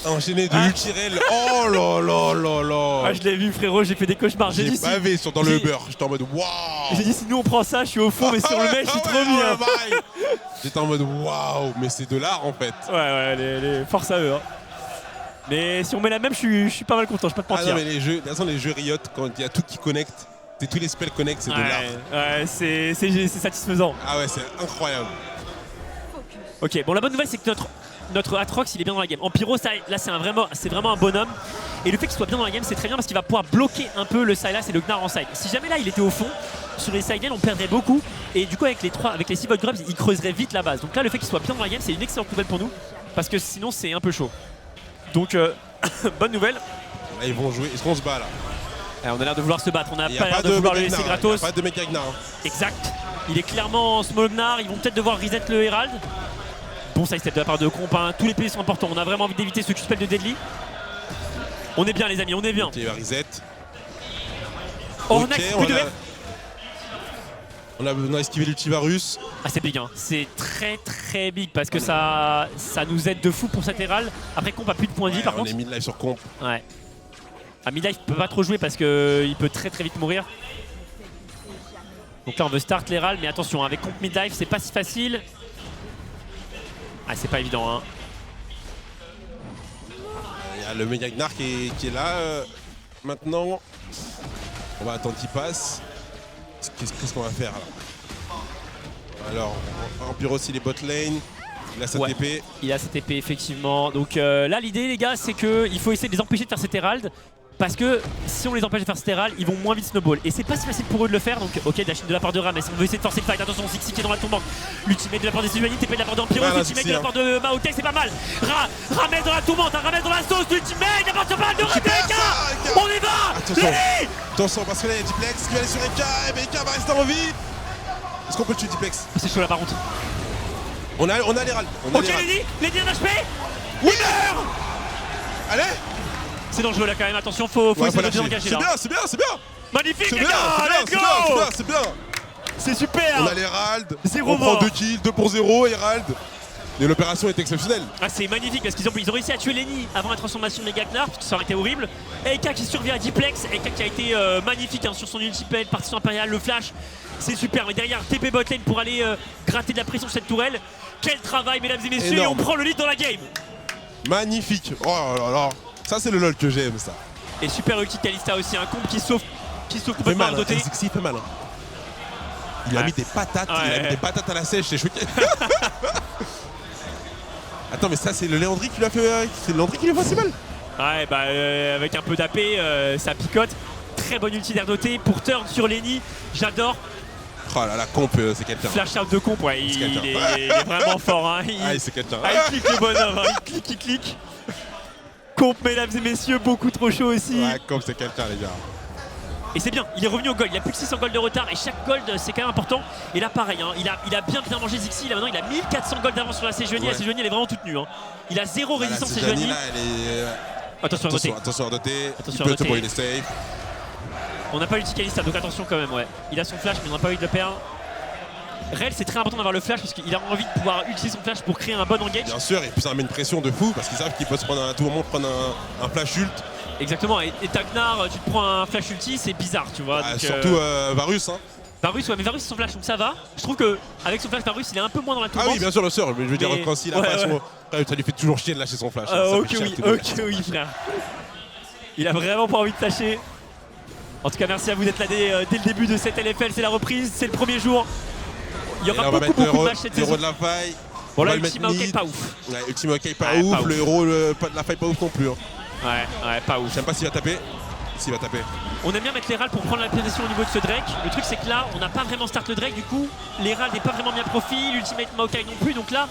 Enchaîné de Ultirel. Oh là là là là. Ah, je l'ai vu, frérot, j'ai fait des cauchemars. J'ai J'ai dit, bavé dans le beurre. J'étais en mode waouh. j'ai dit si nous on prend ça, je suis au fond, mais sur le mec, je suis trop bien. J'étais en mode waouh, mais c'est de l'art en fait. Ouais, les force à eux. Hein. Mais si on met la même, je suis pas mal content, je peux pas te Ah mentir. non, mais les jeux Riot, quand il y a tout qui connecte, tous les spells connectent, c'est de l'art. Ouais, c'est satisfaisant. Ah ouais, c'est incroyable. Ok, bon, la bonne nouvelle, c'est que notre Atrox, il est bien dans la game. En pyro, là, c'est vraiment un bonhomme. Et le fait qu'il soit bien dans la game, c'est très bien parce qu'il va pouvoir bloquer un peu le Sylas et le Gnar en side. Si jamais là, il était au fond, sur les side lanes, on perdrait beaucoup. Et du coup, avec les 6 Void Grubs, il creuserait vite la base. Donc là, le fait qu'il soit bien dans la game, c'est une excellente nouvelle pour nous. Parce que sinon, c'est un peu chaud. Donc, bonne nouvelle. Là, ils vont jouer. Est-ce qu'on se bat là? On a l'air de vouloir se battre. On a Il n'y pas a l'air pas de de vouloir le Mega laisser Gnar. gratos. Il n'y a pas de Mega Gnar. Exact. Il est clairement en small Gnar. Ils vont peut-être devoir reset le Herald. Bon side step de la part de Comp. Hein. Tous les pays sont importants. On a vraiment envie d'éviter ce Q-spell de Deadly. On est bien, les amis. On est bien. Ok, il va reset. Oh, Ok, next, plus de F. on a esquivé l'ultivarus. Ah, c'est big. Hein. C'est très très big parce que ça nous aide de fou pour cet Herald. Après, Comp a plus de points de vie par On contre. est mid-life sur comp. Ouais. À mid-life, il peut pas trop jouer parce qu'il peut très très vite mourir. Donc là, on veut start l'Herald, mais attention, avec Comp mid-life, c'est pas si facile. Ah, c'est pas évident. Hein. Il y a le Mega Gnar qui est là maintenant. On va attendre qu'il passe. Qu'est-ce qu'on va faire là? Alors, Pyros il est bot lane. Il a sa Ouais. TP. Il a cette épée effectivement. Donc là l'idée les gars c'est qu'il faut essayer de les empêcher de faire cet Herald. Parce que si on les empêche de faire cet Herald, ils vont moins vite snowball. Et c'est pas si facile pour eux de le faire. Donc ok, Dashing de la part de Ram, mais si on veut essayer de forcer le fight, attention, Zixi qui est dans la tourmente. L'ultimate de la part des Suzuani, TP de la part d'Empyros, Voilà, l'ultimate Zixi, de la part de Maotek, c'est pas mal. Ramel dans la tourmente, Ramel dans la sauce, l'ultimate, la part de Rebecca. On y va. Attention. Lenny. Attention parce que là il y a Diplex qui va aller sur Eka et Eka va rester en vie. Est-ce qu'on peut le tuer Diplex? C'est chaud là par contre. On a l'Herald. Ok Lenny un HP. Oui. Allez. C'est dangereux là quand même, attention, faut Ouais, essayer de lâcher. désengager C'est là. bien, c'est bien, c'est bien. Magnifique C'est les bien, gars, let's go. c'est bien. C'est super. On a l'Herald. Zéro On prend mort. 2 kills, 2 pour 0, Herald. Et l'opération est exceptionnelle. Ah, c'est magnifique parce qu'ils ont réussi à tuer Lenny avant la transformation de Mega Gnar, parce que ça aurait été horrible. Eka qui survit à Diplex, Eka qui a été magnifique hein, sur son ultipel, partition impériale, le flash, c'est super. Mais derrière TP botlane pour aller gratter de la pression sur cette tourelle. Quel travail mesdames et messieurs, Énorme. et on prend le lead dans la game. Magnifique. Oh là là. Ça c'est le LOL que j'aime ça. Et super ulti de Kalista aussi, un comp qui sauve Il fait complètement mal, doté. Zixi fait mal. Hein. Il a Ouais. mis des patates, Ouais. il a mis des patates à la sèche, c'est choqué. Attends mais ça c'est le Léandri qui lui a fait. C'est le Léandri qui lui a fait assez mal. Ouais bah avec un peu d'AP, ça picote. Très bonne ulti d'air doté pour turn sur Lenny, j'adore. Oh là la comp c'est quelqu'un. Flash out de comp, ouais, C'est il quelqu'un. est vraiment fort. Hein. Ah c'est quelqu'un. Ah, il clique le bonhomme, hein. il clique. Comp, mesdames et messieurs, beaucoup trop chaud aussi. Ouais comp c'est quelqu'un les gars. Et c'est bien, il est revenu au gold, il a plus que 600 gold de retard et chaque gold c'est quand même important. Et là pareil, hein, il a bien mangé Zixi, là maintenant il a 1400 gold d'avance sur la Sejuani, Ouais. la Sejuani elle est vraiment toute nue. Hein. Il a zéro résistance Là, Sejuani. là elle est. Attention à doter. Attention à doter. Attention Il à peut doter. il est safe. On n'a pas eu de Kalista donc attention quand même, ouais. Il a son flash mais on n'a pas eu de le perdre. Rel c'est très important d'avoir le flash parce qu'il a envie de pouvoir utiliser son flash pour créer un bon engage. Bien sûr, et puis ça met une pression de fou parce qu'ils savent qu'ils peuvent se prendre à tout moment prendre un flash ult. Exactement, et Tagnar, tu te prends un flash ulti, c'est bizarre tu vois. Ah, donc, surtout Varus. Hein. Varus, ouais, mais Varus c'est son flash donc ça va. Je trouve qu'avec son flash, Varus il est un peu moins dans la Ah tourmente. oui, bien sûr, mais je veux dire, Mais- quand il a ouais, pas ouais. son. Ça lui fait toujours chier de lâcher son flash. Ça Ok fait chier à oui, tout le monde. ok oui frère. Il a vraiment pas envie de lâcher. En tout cas merci à vous d'être là dès le début de cette LFL, c'est la reprise, c'est le premier jour. Il y Et là, aura on va beaucoup mettre de matchs cette le héros saison. de la faille. Bon on là va le Ultima mettre ok mid. pas ouf. Ouais, Ultima ok, pas Ouais, ouf. pas ouf. Le héros pas de la faille, pas ouf non plus. Hein. Ouais, pas ouf. Je sais pas s'il va taper. s'il va taper. On aime bien mettre les râles pour prendre la position au niveau de ce Drake. Le truc c'est que là on n'a pas vraiment start le Drake, du coup les râles n'est pas vraiment bien profil, l'ultimate Maokai non plus, donc là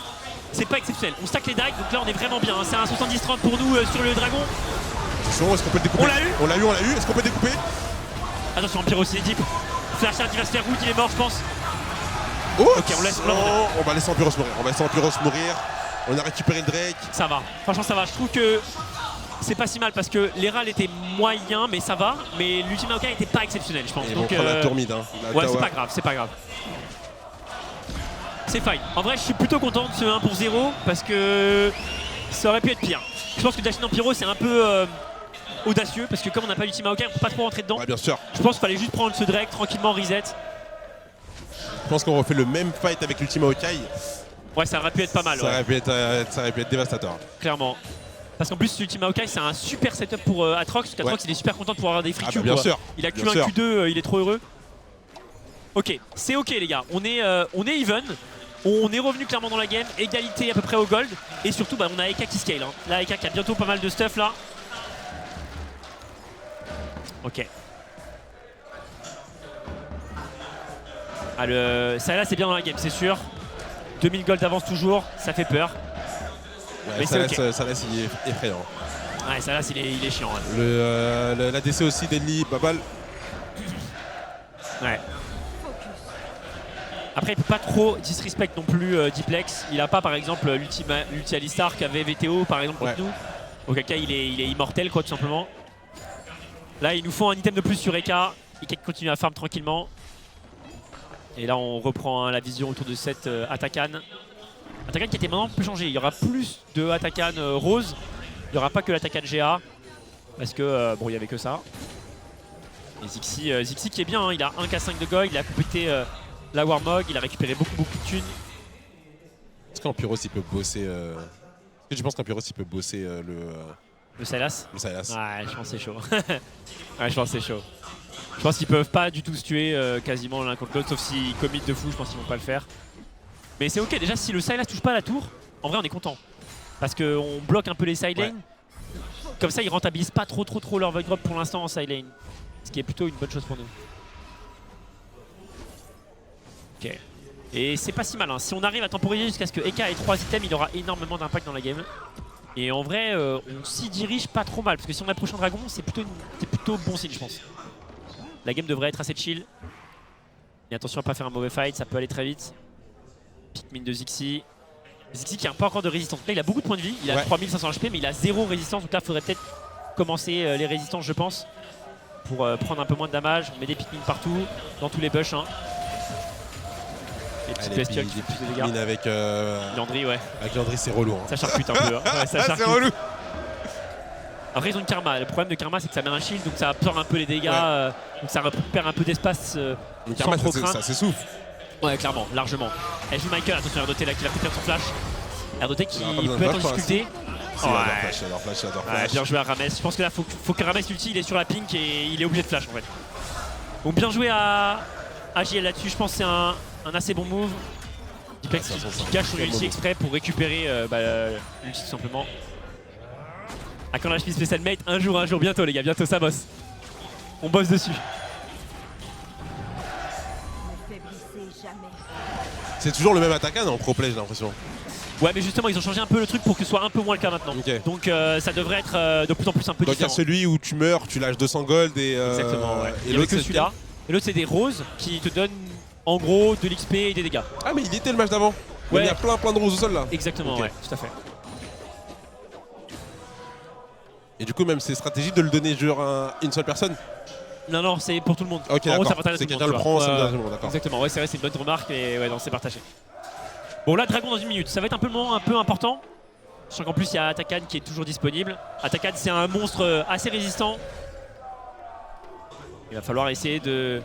c'est pas exceptionnel. On stack les dagues, donc là on est vraiment bien, hein. C'est un 70-30 pour nous sur le dragon. Attention, est-ce qu'on peut le découper? On l'a eu. On l'a eu, est-ce qu'on peut le découper? Attention, Empire aussi l'équipe. Flash qui va se faire route, il est mort je pense. Oh, ok, on laisse. On va laisser Empiros mourir. On va laisser Empiros mourir. On a récupéré le Drake. Ça va, franchement ça va. Je trouve que c'est pas si mal parce que les râles étaient moyens, mais ça va. Mais l'ultime Maokai était pas exceptionnel, je pense. Et donc on prend la tour mid. Hein. Ouais, c'est pas grave, c'est pas grave. C'est fine. En vrai, je suis plutôt content de ce 1 pour 0 parce que ça aurait pu être pire. Je pense que Dashin Empiro c'est un peu audacieux parce que comme on n'a pas l'ultime Maokai, on peut pas trop rentrer dedans. Ouais, bien sûr. Je pense qu'il fallait juste prendre ce Drake tranquillement, reset. Je pense qu'on refait le même fight avec l'ultime Maokai. Ouais, ça aurait pu être pas mal. Ça aurait pu être dévastateur. Clairement. Parce qu'en plus, l'ultime Maokai, c'est un super setup pour Atrox. Parce qu'Atrox, il est super content de pouvoir avoir des free kills. Bien sûr. Il a Q1, Q2, il est trop heureux. Ok, c'est ok les gars. On est even. On est revenu clairement dans la game. Égalité à peu près au gold. Et surtout, bah, on a Eka qui scale. Hein. Là, Eka qui a bientôt pas mal de stuff là. Ok. Ah, ça là, c'est bien dans la game, c'est sûr. 2000 gold d'avance toujours, ça fait peur. Ouais, mais c'est ok. Ça laisse, il est effrayant. Ouais, ça là, il est chiant. Ouais. L'ADC aussi d'Enli, Babal. Ouais. Après, il peut pas trop disrespect non plus Diplex. Il a pas, par exemple, l'ulti Alistar qu'avait VTO, par exemple, contre nous. Auquel cas, il est immortel, quoi, tout simplement. Là, il nous faut un item de plus sur Eka. Eka continue à farm tranquillement. Et là, on reprend la vision autour de cette Atakan. Atakan qui était maintenant plus changé. Il y aura plus de Atakan rose. Il n'y aura pas que l'Atakan GA. Parce que, bon, il n'y avait que ça. Et Zixi qui est bien, hein. Il a 1k5 de gold. Il a complété la Warmog. Il a récupéré beaucoup de thunes. Est-ce qu'Empiros il peut bosser Est-ce que tu penses qu'Empiros il peut bosser le Sylas? Le Sylas. Ouais, je pense que c'est chaud. Ouais, je pense que c'est chaud. Je pense qu'ils peuvent pas du tout se tuer quasiment l'un contre l'autre, sauf s'ils commit de fou, je pense qu'ils vont pas le faire. Mais c'est ok, déjà si le Sylas touche pas la tour, en vrai on est content. Parce qu'on bloque un peu les side lanes. Ouais. Comme ça ils rentabilisent pas trop leur void drop pour l'instant en side lane. Ce qui est plutôt une bonne chose pour nous. Ok. Et c'est pas si mal, hein. Si on arrive à temporiser jusqu'à ce que Eka ait 3 items, il aura énormément d'impact dans la game. Et en vrai, on s'y dirige pas trop mal, parce que si on a le prochain dragon, c'est plutôt bon signe je pense. La game devrait être assez chill. Et attention à pas faire un mauvais fight, ça peut aller très vite. Pikmin de Zixi. Zixi qui a pas encore de résistance. Là il a beaucoup de points de vie, il a 3500 HP mais il a 0 résistance. Donc là il faudrait peut-être commencer les résistances je pense. Pour prendre un peu moins de damage. On met des Pikmin partout, dans tous les bushs. Hein. Les petites bestioles qui font plus de dégâts. Avec Landry, ouais. Avec Landry c'est relou. Hein. Ça charcute un peu. Hein. Ouais, ça c'est relou. Après ils ont une karma, le problème de karma c'est que ça met un shield donc ça absorbe un peu les dégâts, donc ça récupère un peu d'espace. Le karma ça s'essouffle. Ouais clairement, largement. Elle joue Michael, attention RDT là qui va faire son flash. RDT qui peut être en difficulté. Il adore flash. Ouais, bien joué à Rames, je pense que là faut que Rames ulti, il est sur la pink et il est obligé de flash en fait. Donc bien joué à JL là-dessus, je pense que c'est un assez bon move. Diplex qui cache son ulti exprès pour récupérer l'ulti tout simplement. À quand l'HP Special Mate, un jour, bientôt les gars, bientôt ça bosse. On bosse dessus. C'est toujours le même attaquant en pro play j'ai l'impression. Ouais mais justement ils ont changé un peu le truc pour que ce soit un peu moins le cas maintenant. Okay. Donc ça devrait être de plus en plus un peu différent. Donc il y a celui où tu meurs, tu lâches 200 gold et exactement ouais. Et l'autre c'est celui-là. Et l'autre c'est des roses qui te donnent en gros de l'XP et des dégâts. Ah mais il était le match d'avant. Ouais. Il y a plein de roses au sol là. Exactement okay. Ouais, tout à fait. Et du coup même c'est stratégique de le donner genre à une seule personne. Non, c'est pour tout le monde. Ok, en gros, ça c'est quelqu'un le prend, ça me donne tout le monde, d'accord. Exactement, ouais, c'est vrai, c'est une bonne remarque et ouais, non, c'est partagé. Bon, là, Dragon dans 1 minute, ça va être un peu le moment un peu important. Je sens qu'en plus, il y a Atakan qui est toujours disponible. Atakan, c'est un monstre assez résistant. Il va falloir essayer de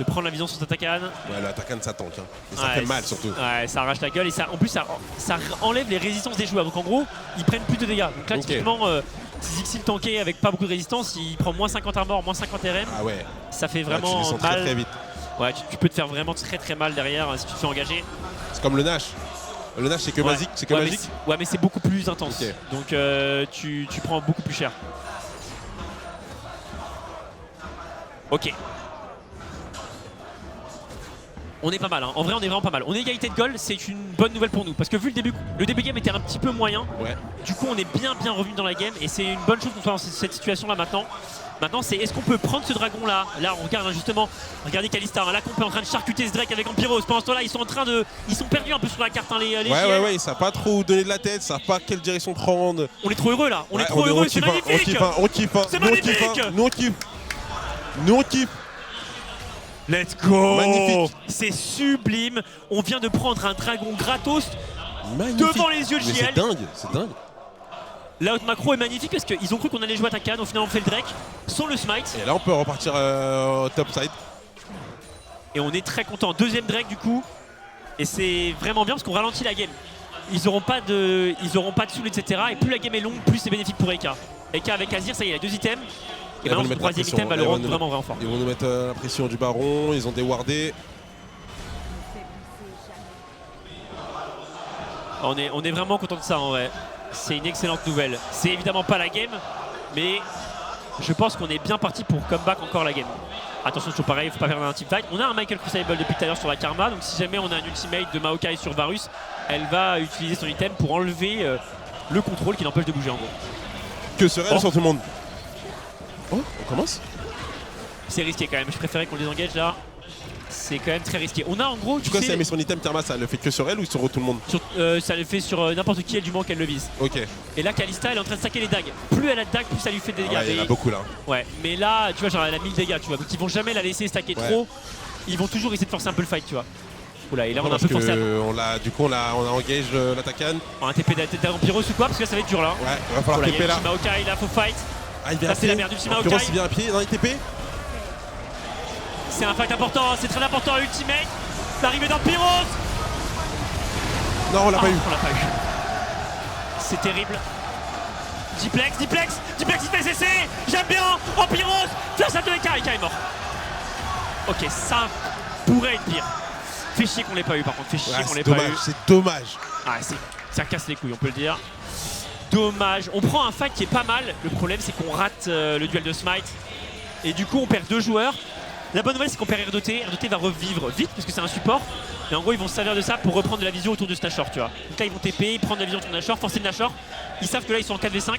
prendre la vision sur Atakan. Ouais, l'Atakan, ça tank. Hein. Et ça fait mal surtout. Ouais, ça arrache la gueule et ça, en plus, ça enlève les résistances des joueurs. Donc en gros, ils prennent plus de dégâts. Donc là, typiquement. Si Zixi le tankait avec pas beaucoup de résistance, il prend moins 50 armor, moins 50 RM. Ah ouais. Ça fait vraiment tu mal. Très vite. Ouais, tu peux te faire vraiment très mal derrière si tu te fais engager. C'est comme le Nash. Le Nash c'est que magique. C'est que magique. Ouais mais c'est beaucoup plus intense. Okay. Donc tu prends beaucoup plus cher. Ok. On est pas mal, hein. En vrai on est vraiment pas mal. On est égalité de goal, c'est une bonne nouvelle pour nous. Parce que vu le début game était un petit peu moyen. Ouais. Du coup on est bien revenu dans la game et c'est une bonne chose qu'on soit dans cette situation là maintenant. Maintenant c'est est-ce qu'on peut prendre ce dragon là. Là on regarde hein, justement, regardez Kalista, hein, là qu'on est en train de charcuter ce Drake avec Ampyros. Pendant ce temps là ils sont en train de. Ils sont perdus un peu sur la carte hein, les Ouais, ils savent pas trop où donner de la tête, ils savent pas quelle direction prendre. On est trop heureux là, on est trop heureux, c'est magnifique. On kiffe, c'est magnifique. Nous on kiffe. Let's go. Magnifique. C'est sublime. On vient de prendre un dragon gratos Magnifique. devant les yeux de Mais JL. c'est dingue. L'out macro est magnifique parce qu'ils ont cru qu'on allait jouer à Takan. Au final on fait le Drake sans le smite. Et là on peut repartir au top side. Et on est très content. Deuxième Drake du coup. Et c'est vraiment bien parce qu'on ralentit la game. Ils auront pas de soul etc. Et plus la game est longue, plus c'est bénéfique pour Eka. Eka avec Azir, ça y est, il a 2 items. Et maintenant le troisième item va le rendre vraiment fort. Ils vont nous mettre la pression du baron, ils ont déwardé. On est vraiment content de ça en vrai. C'est une excellente nouvelle. C'est évidemment pas la game, mais je pense qu'on est bien parti pour comeback encore la game. Attention, toujours pareil, il faut pas perdre un team fight. On a un Michael Crucible depuis tout à l'heure sur la Karma, donc si jamais on a un ultimate de Maokai sur Varus, elle va utiliser son item pour enlever le contrôle qui l'empêche de bouger en gros. Que serait sur tout le monde? Oh, on commence? C'est risqué quand même, je préférais qu'on les engage là. C'est quand même très risqué. On a en gros. Du coup, si elle met son item Karma, ça le fait que sur elle ou sur tout le monde? Ça le fait sur n'importe qui, elle, du moment qu'elle le vise. Ok. Et là, Kalista, elle est en train de stacker les dagues. Plus elle a de dagues, plus ça lui fait des dégâts. Ouais, il y en a beaucoup là. Ouais, mais là, tu vois, genre elle a 1000 dégâts, tu vois. Donc ils vont jamais la laisser stacker trop. Ils vont toujours essayer de forcer un peu le fight, tu vois. Oula, et là, on a un peu forcé. Du coup, on a engage l'attaquant. On a un TP d'Ampyros ou quoi? Parce que là, ça va être dur là. Ouais, il va falloir TP là. Maokai, là, faut fight. Ah, il vient ça, c'est la merde du Maokai. Il vient à pied dans les TP. C'est un fight important, c'est très important. Ultimate, l'arrivée d'Ampyros. Non, on l'a pas eu. On l'a pas eu. C'est terrible. Diplex, il fait cesser. J'aime bien. Ampyros, flash à 2 Eka est mort. Ok, ça pourrait être pire. Fait chier qu'on l'ait pas eu par contre, fait chier qu'on l'ait pas eu. C'est dommage. Ah, ça casse les couilles, on peut le dire. Dommage. On prend un fight qui est pas mal. Le problème, c'est qu'on rate le duel de smite. Et du coup, on perd 2 joueurs. La bonne nouvelle, c'est qu'on perd R2T. R2T va revivre vite parce que c'est un support. Et en gros, ils vont se servir de ça pour reprendre de la vision autour de ce Nashor, tu vois. Donc là, ils vont TP, prendre de la vision autour de Nashor, forcer le Nashor. Ils savent que là, ils sont en 4v5.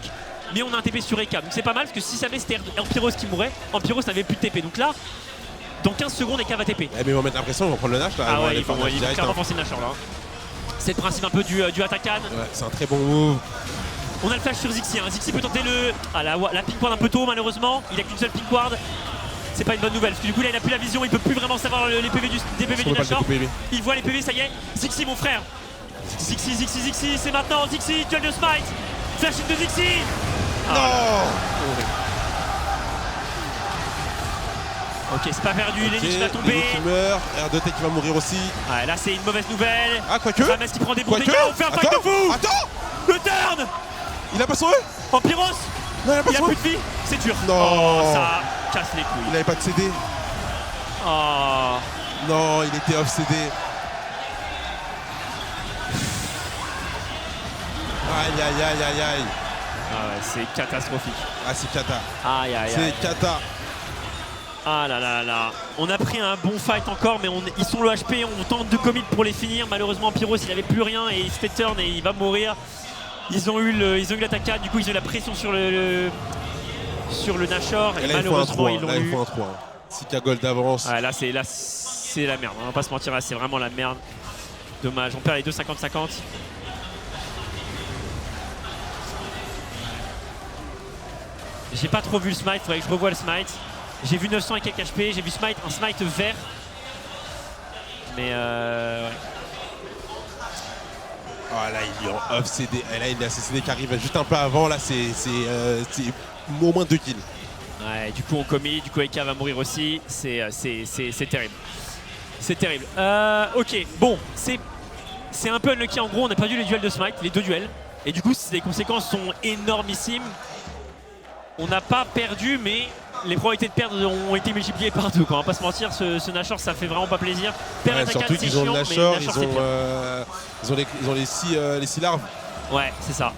Mais on a un TP sur Eka. Donc c'est pas mal parce que si ça avait c'était Ampyros qui mourait, Ampyros n'avait plus de TP. Donc là, dans 15 secondes, Eka va TP. Eh, mais ils vont mettre la pression, ils vont prendre le Nash là. Ah ouais, ils vont clairement forcer le Nashor là. C'est le principe un peu du Atakan. Ouais, c'est un très bon move. On a le flash sur Zixi. Hein. Zixi peut tenter la pink ward un peu tôt, malheureusement. Il a qu'une seule pink ward. C'est pas une bonne nouvelle parce que du coup là il a plus la vision, il peut plus vraiment savoir les PV des PV du Nashor. Il voit les PV, ça y est. Zixi mon frère. Zixi, c'est maintenant. Zixi, duel de smite. Flash in de Zixi. Non. Ok, c'est pas perdu, Lenny va tomber. Lenny qui meurt, R2T qui va mourir aussi. Ouais, là c'est une mauvaise nouvelle. Ah, quoique. Rames qui prend des bons dégâts, on fait un fight de fou. Attends. Le turn. Il a pas sauvé. Ampyros. Non, il a plus de vie. C'est dur. Non. Oh, ça casse les couilles. Il avait pas de CD. Oh. Non, il était off CD. Aïe. Ah ouais, c'est catastrophique. Ah, c'est cata. Aïe. C'est cata. Ah là. On a pris un bon fight encore, mais ils sont le HP, on tente de commit pour les finir. Malheureusement, Ampyros, il avait plus rien et il se fait turn et il va mourir. Ils ont eu l'attaque, du coup ils ont eu la pression sur le Nashor et là, malheureusement ils l'ont eu. Il faut un 3. 6K gold d'avance. Ah, là c'est la merde, on va pas se mentir, là c'est vraiment la merde. Dommage, on perd les deux 50-50. J'ai pas trop vu le smite, faudrait que je revoie le smite. J'ai vu 900 et quelques HP, j'ai vu un smite vert. Mais ouais. Ah là il est en off CD, et là il a ses CD qui arrive juste un peu avant, là c'est au moins 2 kills. Ouais, du coup on commit, du coup Eka va mourir aussi, c'est terrible. C'est terrible. Ok, bon, c'est un peu unlucky en gros, on a perdu les duels de smite, les 2 duels. Et du coup les conséquences sont énormissimes. On n'a pas perdu, mais les probabilités de perdre ont été multipliées par 2. On va pas se mentir, ce Nashor ça fait vraiment pas plaisir. Ouais, surtout qu'ils ont le Nashor, ils ont les 6 larves. Ouais, c'est ça.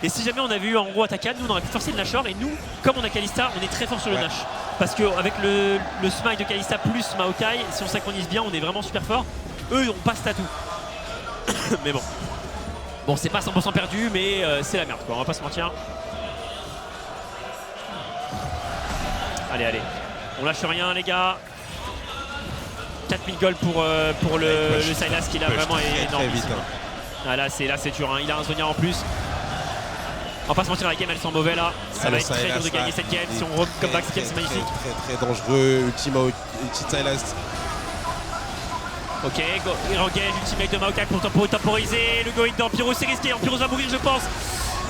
Et si jamais on avait eu en gros Atakan, nous on aurait pu forcer le Nashor et nous, comme on a Kalista, on est très fort sur le Nash. Parce qu'avec le smite de Kalista plus Maokai, si on synchronise bien, on est vraiment super fort. Eux, on passe à tout. Mais bon. Bon, c'est pas 100% perdu, mais c'est la merde, quoi. On va pas se mentir. Allez, allez. On lâche rien, les gars. 4000 gold pour le Sylas qui là vraiment est énorme. Ah, là c'est dur, hein. Il a un Zonia en plus. On va pas se mentir, la game elle sent mauvais là. Ça va être très dur de gagner cette game. Si on come back cette game, c'est magnifique. Très dangereux. Ultime Sylas. Ok, il engage l'ultimate de Maokai pour temporiser. Le go hit d'Empiro, c'est risqué. Empiro va mourir, je pense.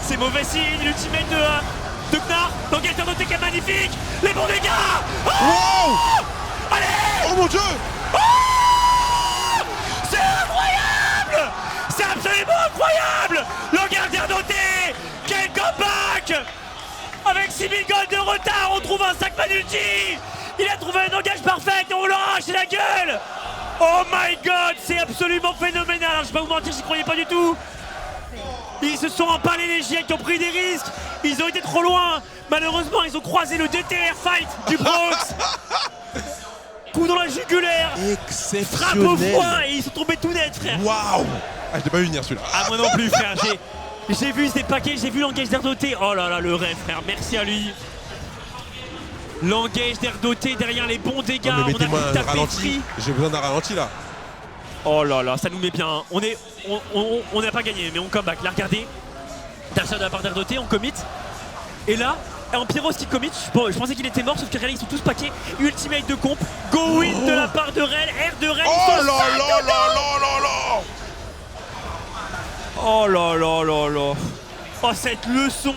C'est mauvais signe. L'ultimate de Gnar. L'engage d'un OTK magnifique. Les bons dégâts. Oh Wow. Allez. Oh mon dieu. Oh, c'est incroyable. C'est absolument incroyable. Le gardien doté. Quel comeback. Avec 6000 gold de retard, on trouve un 5-man ulti. Il a trouvé un engage parfait et on l'arrache la gueule. Oh my god, c'est absolument phénoménal. Alors, je vais pas vous mentir, j'y croyais pas du tout. Ils se sont empalés les GN qui ont pris des risques. Ils ont été trop loin. Malheureusement, ils ont croisé le DTR fight du Bronx. Coup dans la jugulaire. Frappe au foin et ils sont tombés tout net, frère. Waouh. Ah, je l'ai pas vu venir celui-là. Ah, moi non plus, frère. J'ai vu ces paquets, j'ai vu l'engage d'air doté. Oh là là, le rêve, frère. Merci à lui. L'engage d'air doté derrière les bons dégâts. Non, on a pu taper free. J'ai besoin d'un ralenti là. Oh là là, ça nous met bien. On n'a pas gagné, mais on come back. Là, regardez. Dasha de la part d'air doté, on commit. Et là, Empyros qui commit. Je pensais qu'il était mort, sauf que ils sont tous paquets. Ultimate de comp. Go win de la part de Rel. R de Rel. Oh là là là là là. Oh là là là là. Oh, cette leçon.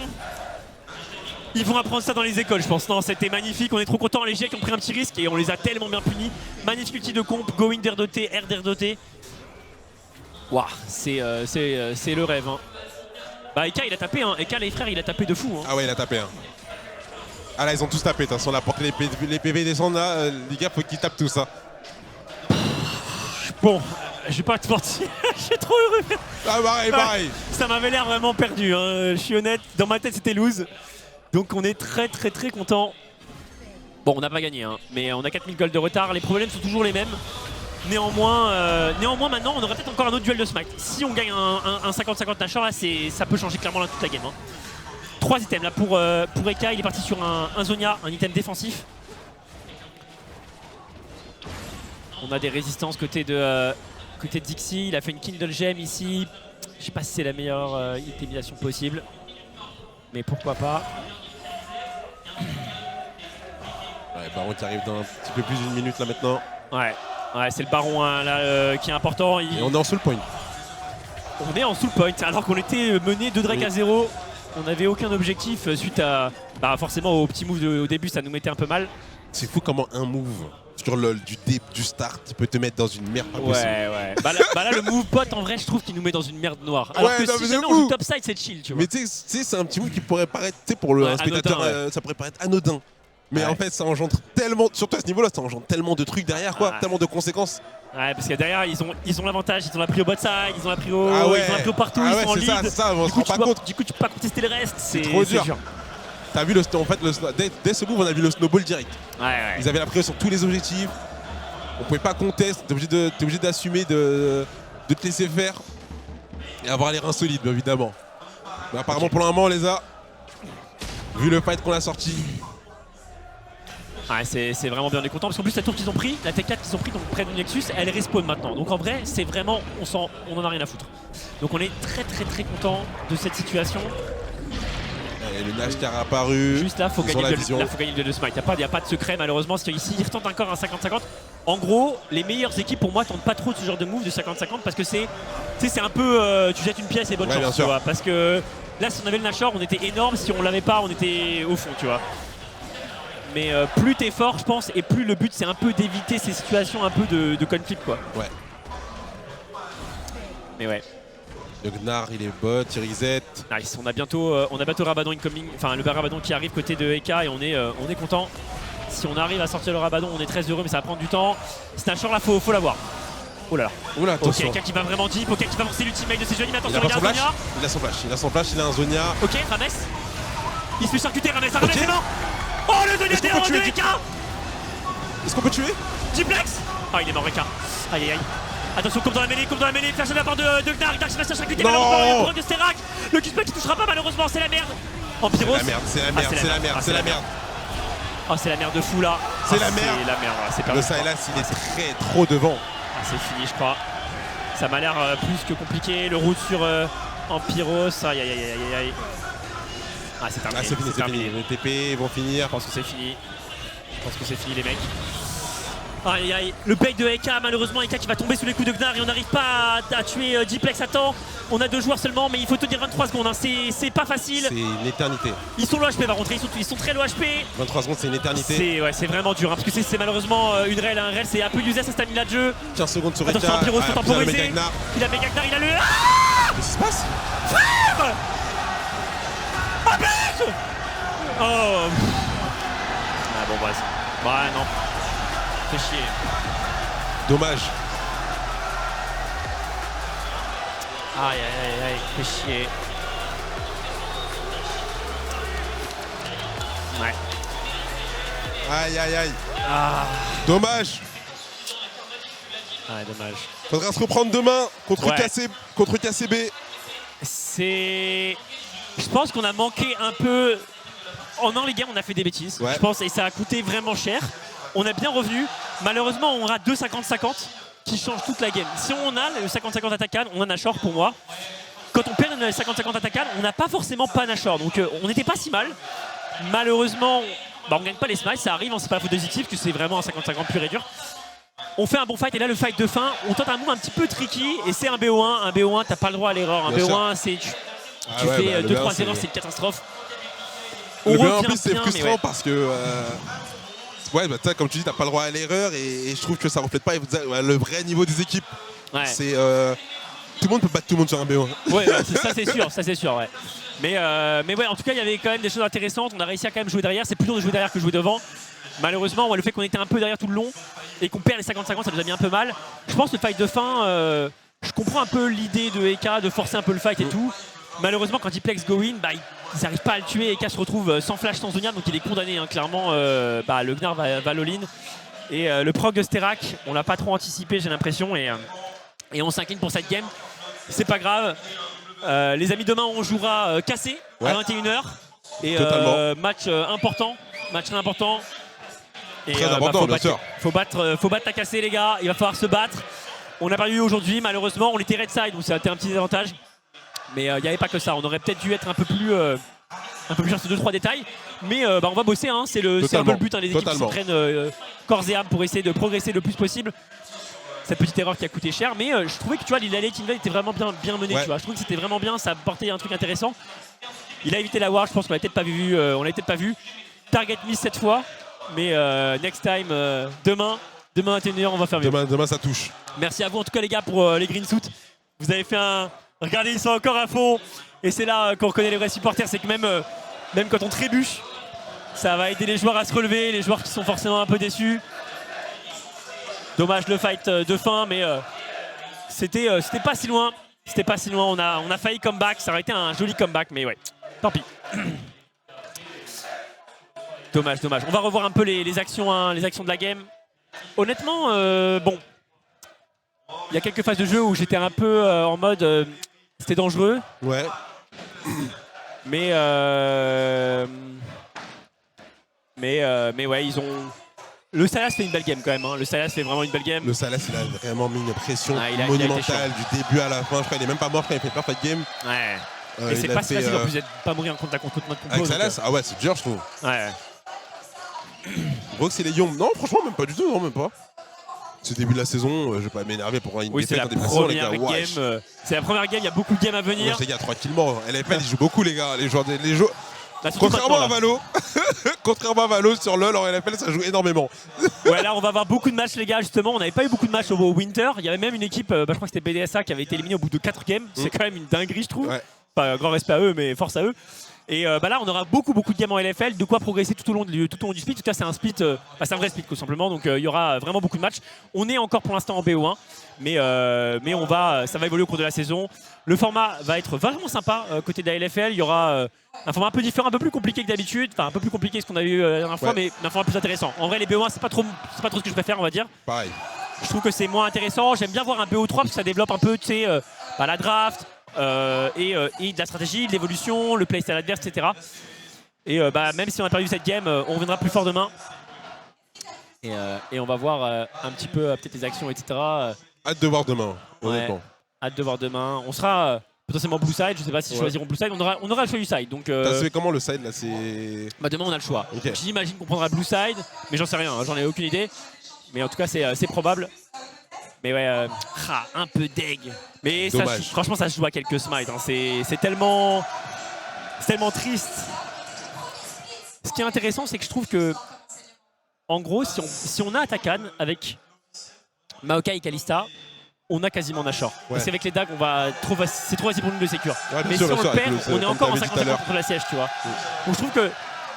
Ils vont apprendre ça dans les écoles, je pense. Non, c'était magnifique. On est trop contents. Les GA qui ont pris un petit risque et on les a tellement bien punis. Magnifique ulti de comp. Go win d'air doté. R d'air doté. Waouh, c'est le rêve. Hein. Bah, Eka il a tapé. Hein. Eka, les frères, il a tapé de fou. Hein. Ah ouais, il a tapé. Hein. Ah là, ils ont tous tapé. De toute façon, là, pour que les PV descendent, là, les gars, faut qu'ils tapent tout ça. Bon, je vais pas te mentir, je suis trop heureux. Ah, pareil. Ça m'avait l'air vraiment perdu, hein. Je suis honnête, dans ma tête c'était lose. Donc on est très content. Bon, on n'a pas gagné, hein, mais on a 4000 gold de retard. Les problèmes sont toujours les mêmes. Néanmoins, maintenant, on aurait peut-être encore un autre duel de smite. Si on gagne un 50-50 Nashor, là, ça peut changer clairement toute la game. Hein. 3 items là pour Eka, il est parti sur un Zonia, un item défensif. On a des résistances côté de Dixie, il a fait une Kindle Gem ici. Je sais pas si c'est la meilleure utilisation possible. Mais pourquoi pas. Ouais, Baron qui arrive dans un petit peu plus d'une minute là maintenant. Ouais, c'est le Baron hein, là, qui est important. Et on est en soul point. On est en soul point alors qu'on était mené 2 Drake à 0. On n'avait aucun objectif suite à... Bah forcément au petit move au début ça nous mettait un peu mal. C'est fou comment un move sur du start il peut te mettre dans une merde pas possible. Ouais. Bah là le move pot en vrai je trouve qu'il nous met dans une merde noire. Alors que si jamais on joue topside c'est chill tu vois. Mais tu sais c'est un petit move qui pourrait paraître, tu sais pour le spectateur ça pourrait paraître anodin. Mais en fait ça engendre tellement, surtout à ce niveau là ça engendre tellement de trucs derrière quoi, tellement de conséquences. Ouais parce que derrière ils ont l'avantage, ils ont la pris au bot side, ils ont la pris au, ils ont la pris au partout, ils sont en lead. C'est ça, on se rend pas compte. Du coup tu peux pas contester le reste, c'est trop dur. T'as vu dès ce move on a vu le snowball direct. Ouais. Ils avaient la prise sur tous les objectifs. On pouvait pas contester, t'es obligé d'assumer de te laisser faire et avoir les reins solides bien évidemment. Mais apparemment pour le moment on les a. Vu le fight qu'on a sorti. Ouais, c'est vraiment bien, on est content parce qu'en plus la tour qu'ils ont pris, la T4 qu'ils ont pris donc près du Nexus, elle respawn maintenant. Donc en vrai c'est vraiment, on en a rien à foutre. Donc on est très content de cette situation. Et le Nash qui a réapparu. Juste là, faut gagner le duel de smite. Il n'y a pas de secret malheureusement, parce qu'ici ils retentent encore un 50-50. En gros, les meilleures équipes pour moi tentent pas trop de ce genre de move de 50-50 parce que c'est un peu tu jettes une pièce et bonne chance, tu vois. Parce que là si on avait le Nashor, on était énorme, si on l'avait pas, on était au fond, tu vois. Mais plus t'es fort, je pense, et plus le but c'est un peu d'éviter ces situations un peu de conflict, quoi. Ouais. Mais ouais. Le Gnar il est bot, il reset. Nice, on a bientôt Rabadon incoming, enfin le Rabadon qui arrive côté de Eka et on est content. Si on arrive à sortir le Rabadon, on est très heureux mais ça va prendre du temps. Snatcher là, faut l'avoir. Oh là là. Oula, attention. Ok, Eka qui va vraiment deep, ok qui va lancer l'ultimate de ses jeunes, mais attention, il a son flash, il a un Zonia. Ok, Rames. Il se fait charcuter, Rames c'est mort. Oh le deuxième terror de EK. Est-ce qu'on peut tuer? Diplex. Ah il est mort EK. Aïe aïe aïe. Attention, coupe dans la mêlée, flash de la part de Gnark, Dark Smash charcuté malheureusement par le de Sterak. Le Q-spell qui touchera pas malheureusement, c'est la merde. En Pyros. C'est la merde. Oh c'est la merde de fou là. C'est la merde. C'est la merde, c'est perdu. Le Sylas il est trop devant. Ah, c'est fini je crois. Ça m'a l'air plus que compliqué. Le route sur Ampyros. Aïe aïe aïe aïe aïe. Ah c'est terminé. Ah c'est fini. Les TP vont finir. Je pense que c'est fini. Les mecs. Aïe aïe, le bait de Eka, malheureusement Eka qui va tomber sous les coups de Gnar et on n'arrive pas à tuer Diplex à temps. On a 2 joueurs seulement mais il faut tenir 23 secondes, hein. C'est pas facile. C'est une éternité. Ils sont low HP par contre, ils sont très low HP. 23 secondes c'est une éternité. C'est vraiment dur hein, parce que c'est malheureusement une rail, un rail c'est un peu usé sa stamina de jeu. 15 secondes sur Eka. Attention Pyros faut temporiser. Il a méga Gnar, il a le... Ah qu'est-ce qui se passe? Frère ah bête. Oh ah bon bref. Bah non. Fait chier. Dommage. Aïe aïe aïe, fait chier. Ouais. Aïe aïe aïe. Ah. Dommage. Ouais, dommage. Faudra se reprendre demain contre KCB. C'est... Je pense qu'on a manqué un peu... En les games, on a fait des bêtises. Ouais. Je pense, et ça a coûté vraiment cher. On a bien revenu. Malheureusement, on rate 2 50-50 qui changent toute la game. Si on a le 50-50 attaquant, on a Nashor pour moi. Quand on perd le 50-50 attaquant, on n'a pas forcément pas Nashor. Donc on n'était pas si mal. Malheureusement, on ne gagne pas les smiles, ça arrive, c'est pas la faute de Zitif, que c'est vraiment un 50-50 pur et dur. On fait un bon fight et là le fight de fin, on tente un move un petit peu tricky et c'est un BO1. Un BO1, t'as pas le droit à l'erreur. Un BO1, c'est tu fais 2-3 erreurs, c'est une catastrophe. Le BO1 en plus c'est frustrant parce que comme tu dis, t'as pas le droit à l'erreur et je trouve que ça reflète pas le vrai niveau des équipes. Ouais. C'est tout le monde peut battre tout le monde sur un BO1. Ouais, ça c'est sûr, ouais. Mais ouais, en tout cas, il y avait quand même des choses intéressantes. On a réussi à quand même jouer derrière. C'est plus dur de jouer derrière que jouer devant. Malheureusement, le fait qu'on était un peu derrière tout le long et qu'on perd les 50-50, ça nous a mis un peu mal. Je pense que le fight de fin, je comprends un peu l'idée de Eka de forcer un peu le fight et tout. Malheureusement, quand Diplex go in, ils n'arrivent pas à le tuer. Eka se retrouve sans flash, sans Zonia, donc il est condamné. Hein, clairement, le Gnar va all-in. Et le proc de Sterak, on l'a pas trop anticipé, j'ai l'impression. Et on s'incline pour cette game. C'est pas grave. Les amis, demain, on jouera cassé à 21h. Et match important. Match très important. Et, très important, bien sûr. Faut battre ta cassé, les gars. Il va falloir se battre. On a perdu aujourd'hui, malheureusement. On était red side, donc ça a été un petit désavantage. Mais il n'y avait pas que ça. On aurait peut-être dû être un peu plus sur ces 2-3 détails. Mais on va bosser. Hein. C'est un peu le but. Hein, les équipes qui s'entraînent corps et âme pour essayer de progresser le plus possible. Cette petite erreur qui a coûté cher. Mais je trouvais que tu vois, la late invade était vraiment bien menée. Ouais. Tu vois. Je trouvais que c'était vraiment bien. Ça apportait un truc intéressant. Il a évité la ward. Je pense qu'on l'a peut-être pas vu. On l'a peut-être pas vu. Target miss cette fois. Mais next time, demain 21h, on va faire mieux. Demain, ça touche. Merci à vous en tout cas les gars pour les green suits. Vous avez fait un... Regardez, ils sont encore à fond. Et c'est là qu'on reconnaît les vrais supporters. C'est que même quand on trébuche, ça va aider les joueurs à se relever. Les joueurs qui sont forcément un peu déçus. Dommage le fight de fin, mais c'était pas si loin. C'était pas si loin. On a failli comeback. Ça aurait été un joli comeback, mais ouais, tant pis. Dommage. On va revoir un peu les actions de la game. Honnêtement, bon, il y a quelques phases de jeu où j'étais un peu en mode c'était dangereux. Ouais. Mais ouais, ils ont... Le Sylas fait une belle game quand même. Hein. Le Sylas fait vraiment une belle game. Le Sylas, il a vraiment mis une pression monumentale du début à la fin. Je crois qu'il est même pas mort quand il fait perfect game. Ouais. Et c'est pas si facile en plus d'être pas mourir contre notre compo. Avec Sylas, ah ouais, c'est dur, je trouve. Ouais. Brox et les Yom. Non, franchement, même pas du tout. Non, même pas. C'est le début de la saison, je vais pas m'énerver pour une défaite en déplacement, les gars. C'est la première game, il y a beaucoup de games à venir. Les gars, 3 kills morts. LFL, ils jouent beaucoup, les gars. Les joueurs. Contrairement à Valo, sur LoL en LFL, ça joue énormément. Ouais, là on va avoir beaucoup de matchs, les gars. Justement, on n'avait pas eu beaucoup de matchs au Winter. Il y avait même une équipe, je crois que c'était BDSA, qui avait été éliminée au bout de 4 games. C'est quand même une dinguerie, je trouve. Ouais. Pas grand respect à eux, mais force à eux. Et là, on aura beaucoup de games en LFL, de quoi progresser tout au long du split. En tout cas, c'est un split, c'est un vrai split tout simplement. Donc il y aura vraiment beaucoup de matchs. On est encore pour l'instant en BO1. Mais ça va évoluer au cours de la saison. Le format va être vraiment sympa côté de la LFL. Il y aura un format un peu différent, un peu plus compliqué que d'habitude. Enfin, un peu plus compliqué que ce qu'on a eu la dernière fois, mais un format plus intéressant. En vrai, les BO1, c'est pas trop ce que je préfère, on va dire. Pareil. Je trouve que c'est moins intéressant. J'aime bien voir un BO3 parce que ça développe un peu, tu sais, la draft et de la stratégie, de l'évolution, le playstyle adverse, etc. Et même si on a perdu cette game, on reviendra plus fort demain. Et on va voir un petit peu peut-être les actions, etc. Hâte de voir demain, honnêtement. Ouais, hâte de voir demain. On sera potentiellement blue side. Je sais pas si choisiront blue side. On aura le choix du side. Donc, t'as fait comment le side là? Demain on a le choix. Okay. J'imagine qu'on prendra blue side, mais j'en sais rien. J'en ai aucune idée. Mais en tout cas c'est probable. Mais ouais, un peu deg. Mais ça, franchement ça se joue à quelques smites. Hein. C'est tellement triste. Ce qui est intéressant, c'est que je trouve que en gros, si on a Atakan avec Maokai et Kalista, on a quasiment Nashor. Ouais. Parce qu'avec les dagues, c'est trop facile pour nous de sécure. Ouais, mais sûr, si on le perd, on est encore en 50-50 contre la siège, tu vois. Donc je trouve que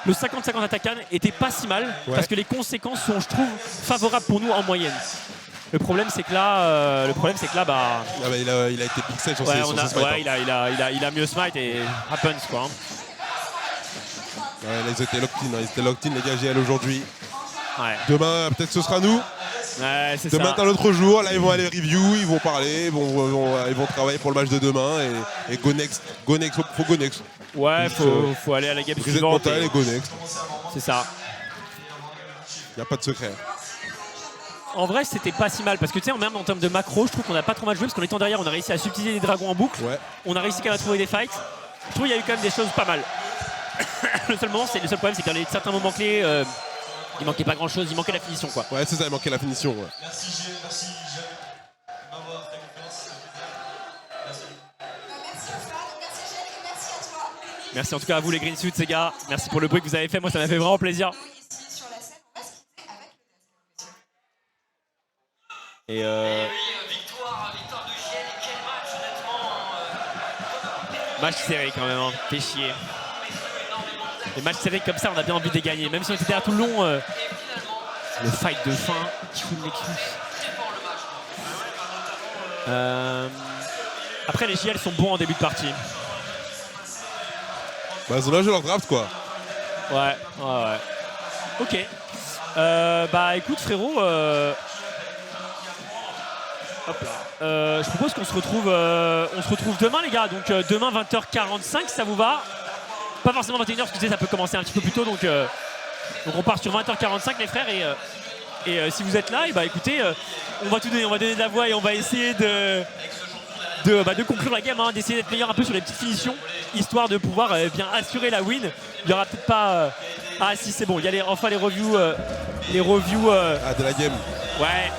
le 50-50 Atakan était pas si mal, parce que les conséquences sont, je trouve, favorables pour nous en moyenne. Le problème, c'est que là, il a été pixel sur ses smites. Ouais, il a mieux smite et happens, quoi. Ouais, là, ils étaient locked-in, les gars, GL aujourd'hui. Ouais. Demain, peut-être ce sera nous. Ouais, c'est demain, ça. un autre jour. Là, ils vont aller review, ils vont parler, ils vont travailler pour le match de demain. Et go next. Faut go next. Ouais, faut aller à la game suivante. Et go next. C'est ça. Il n'y a pas de secret. En vrai, c'était pas si mal parce que tu sais, même en termes de macro, je trouve qu'on n'a pas trop mal joué parce qu'en étant derrière, on a réussi à subtiliser les dragons en boucle. Ouais. On a réussi quand même à trouver des fights. Je trouve qu'il y a eu quand même des choses pas mal. Le seul problème, c'est qu'il y a certains moments clés. Il manquait pas grand chose, il manquait la finition quoi. Ouais, c'est ça, il manquait la finition. Ouais. Merci en tout cas à vous les Green Suits, ces gars. Merci pour le bruit que vous avez fait, moi ça m'a fait vraiment plaisir. Et victoire de Giel et quel match honnêtement. Match serré quand même, hein. Fait chier. Les matchs serrés comme ça, on a bien envie de les gagner. Même si on était derrière tout le long, le fight de fin qui fout le Nexus. Après, les JL sont bons en début de partie. Bah, ils ont bien joué leur draft, quoi. Ouais. Ok. Bah, écoute, frérot. Hop là. Je propose qu'on se retrouve demain, les gars. Donc, demain, 20h45, ça vous va? Pas forcément 21h parce que tu sais, ça peut commencer un petit peu plus tôt, donc on part sur 20h45 les frères et si vous êtes là, et bah écoutez, on va tout donner, on va donner de la voix et on va essayer de conclure la game, hein, d'essayer d'être meilleur un peu sur les petites finitions, histoire de pouvoir bien assurer la win. Il y aura peut-être pas ah si c'est bon, il y a enfin les reviews de la game. Ouais,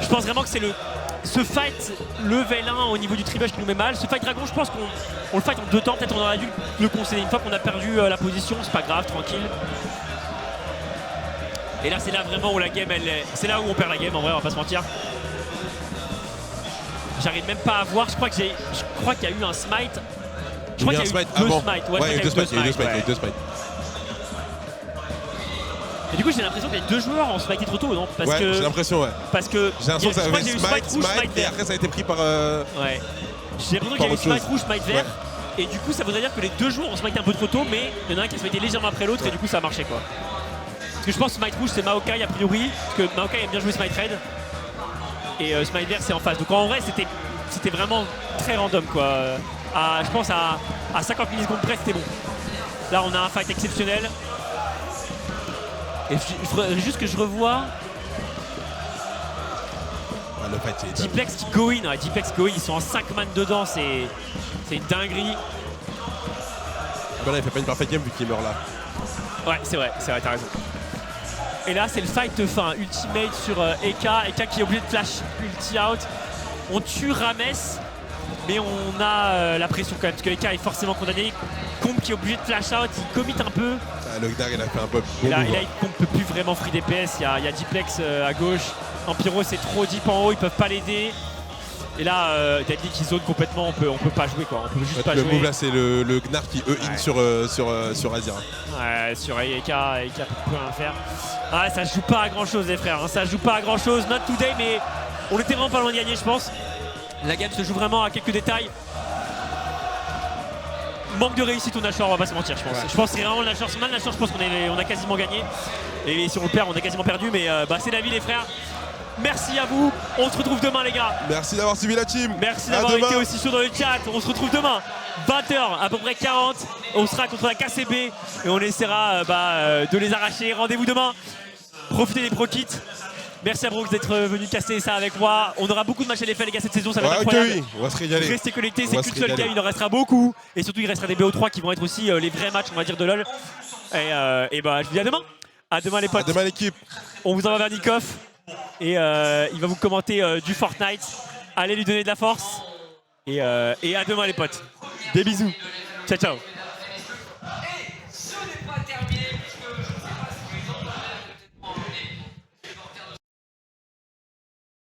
je pense vraiment que c'est ce fight level 1 au niveau du tribush qui nous met mal. Ce fight dragon, je pense qu'on le fight en 2 temps. Peut-être on aurait dû le concéder. Une fois qu'on a perdu la position, c'est pas grave, tranquille. Et là, c'est là vraiment où la game, c'est là où on perd la game, en vrai, on va pas se mentir. J'arrive même pas à voir. Je crois qu'il y a eu un smite. Je crois qu'il y a eu 2 smites. Ouais, il y a eu 2 smites. Et du coup, j'ai l'impression que les 2 joueurs ont smité trop tôt, non? J'ai l'impression, ouais. Parce que j'ai l'impression que ça avait smite rouge, smite vert. Et après, ça a été pris par. Ouais. J'ai l'impression qu'il y a eu smite rouge, smite vert. Ouais. Et du coup, ça voudrait dire que les 2 joueurs ont smité un peu trop tôt, mais il y en a un qui a smité légèrement après l'autre, et du coup, ça a marché, quoi. Parce que je pense que smite rouge, c'est Maokai a priori, parce que Maokai aime bien jouer smite red. Et smite vert, c'est en face. Donc en vrai, c'était vraiment très random, quoi. Je pense à 50 millisecondes près, c'était bon. Là, on a un fight exceptionnel. Et il faudrait juste que je revoie. Ouais, le fight, c'est Diplex qui go in. Ouais, Diplex go in, ils sont en 5 man dedans, c'est une dinguerie. Là, il fait pas une parfaite game vu qu'il meurt là. Ouais, c'est vrai, t'as raison. Et là, c'est le fight de fin. Ultimate sur Eka. Eka qui est obligé de flash ulti out. On tue Rames, mais on a la pression quand même, parce que Eka est forcément condamné. Comp qui est obligé de flash out, il commit un peu. Le Gnar, il a fait un peu. Et là, Comp peut plus vraiment free DPS. Il y a Diplex à gauche. Empiro, c'est trop deep en haut, ils peuvent pas l'aider. Et là, Deadly qui zone complètement, on peut pas jouer, quoi. On peut juste pas jouer. Le move là, c'est le Gnar qui E-in sur Azir. Ouais, sur Eka peut plus rien faire. Ah, ça joue pas à grand chose, les frères. Hein. Ça joue pas à grand chose. Not today, mais On était vraiment pas loin de gagner, je pense. La game se joue vraiment à quelques détails. Manque de réussite au Nashor, on va pas se mentir, je pense. Ouais. Je pense que c'est vraiment le Nashor. Si on a le Nashor, je pense qu'on a quasiment gagné. Et si on le perd, on a quasiment perdu. Mais c'est la vie, les frères. Merci à vous. On se retrouve demain, les gars. Merci d'avoir suivi la team. Merci À d'avoir demain. été aussi chaud dans le chat. On se retrouve demain, 20h, à peu près 40. On sera contre la KCB et on essaiera de les arracher. Rendez-vous demain. Profitez des pro kits. Merci à Brooks d'être venu casser ça avec moi. On aura beaucoup de matchs à l'effet, les gars, cette saison. Ça va être Ouais, ok, incroyable. oui, on va se régaler. Restez connectés, On c'est va qu'une se seule régaler. game, il en restera beaucoup. Et surtout, il restera des BO3 qui vont être aussi les vrais matchs, on va dire, de LoL. Et bah, je vous dis à demain. À demain, les À potes. demain l'équipe. On vous envoie vers Nikoff. Et il va vous commenter du Fortnite. Allez lui donner de la force. Et à demain, les potes. Des bisous. Ciao, ciao.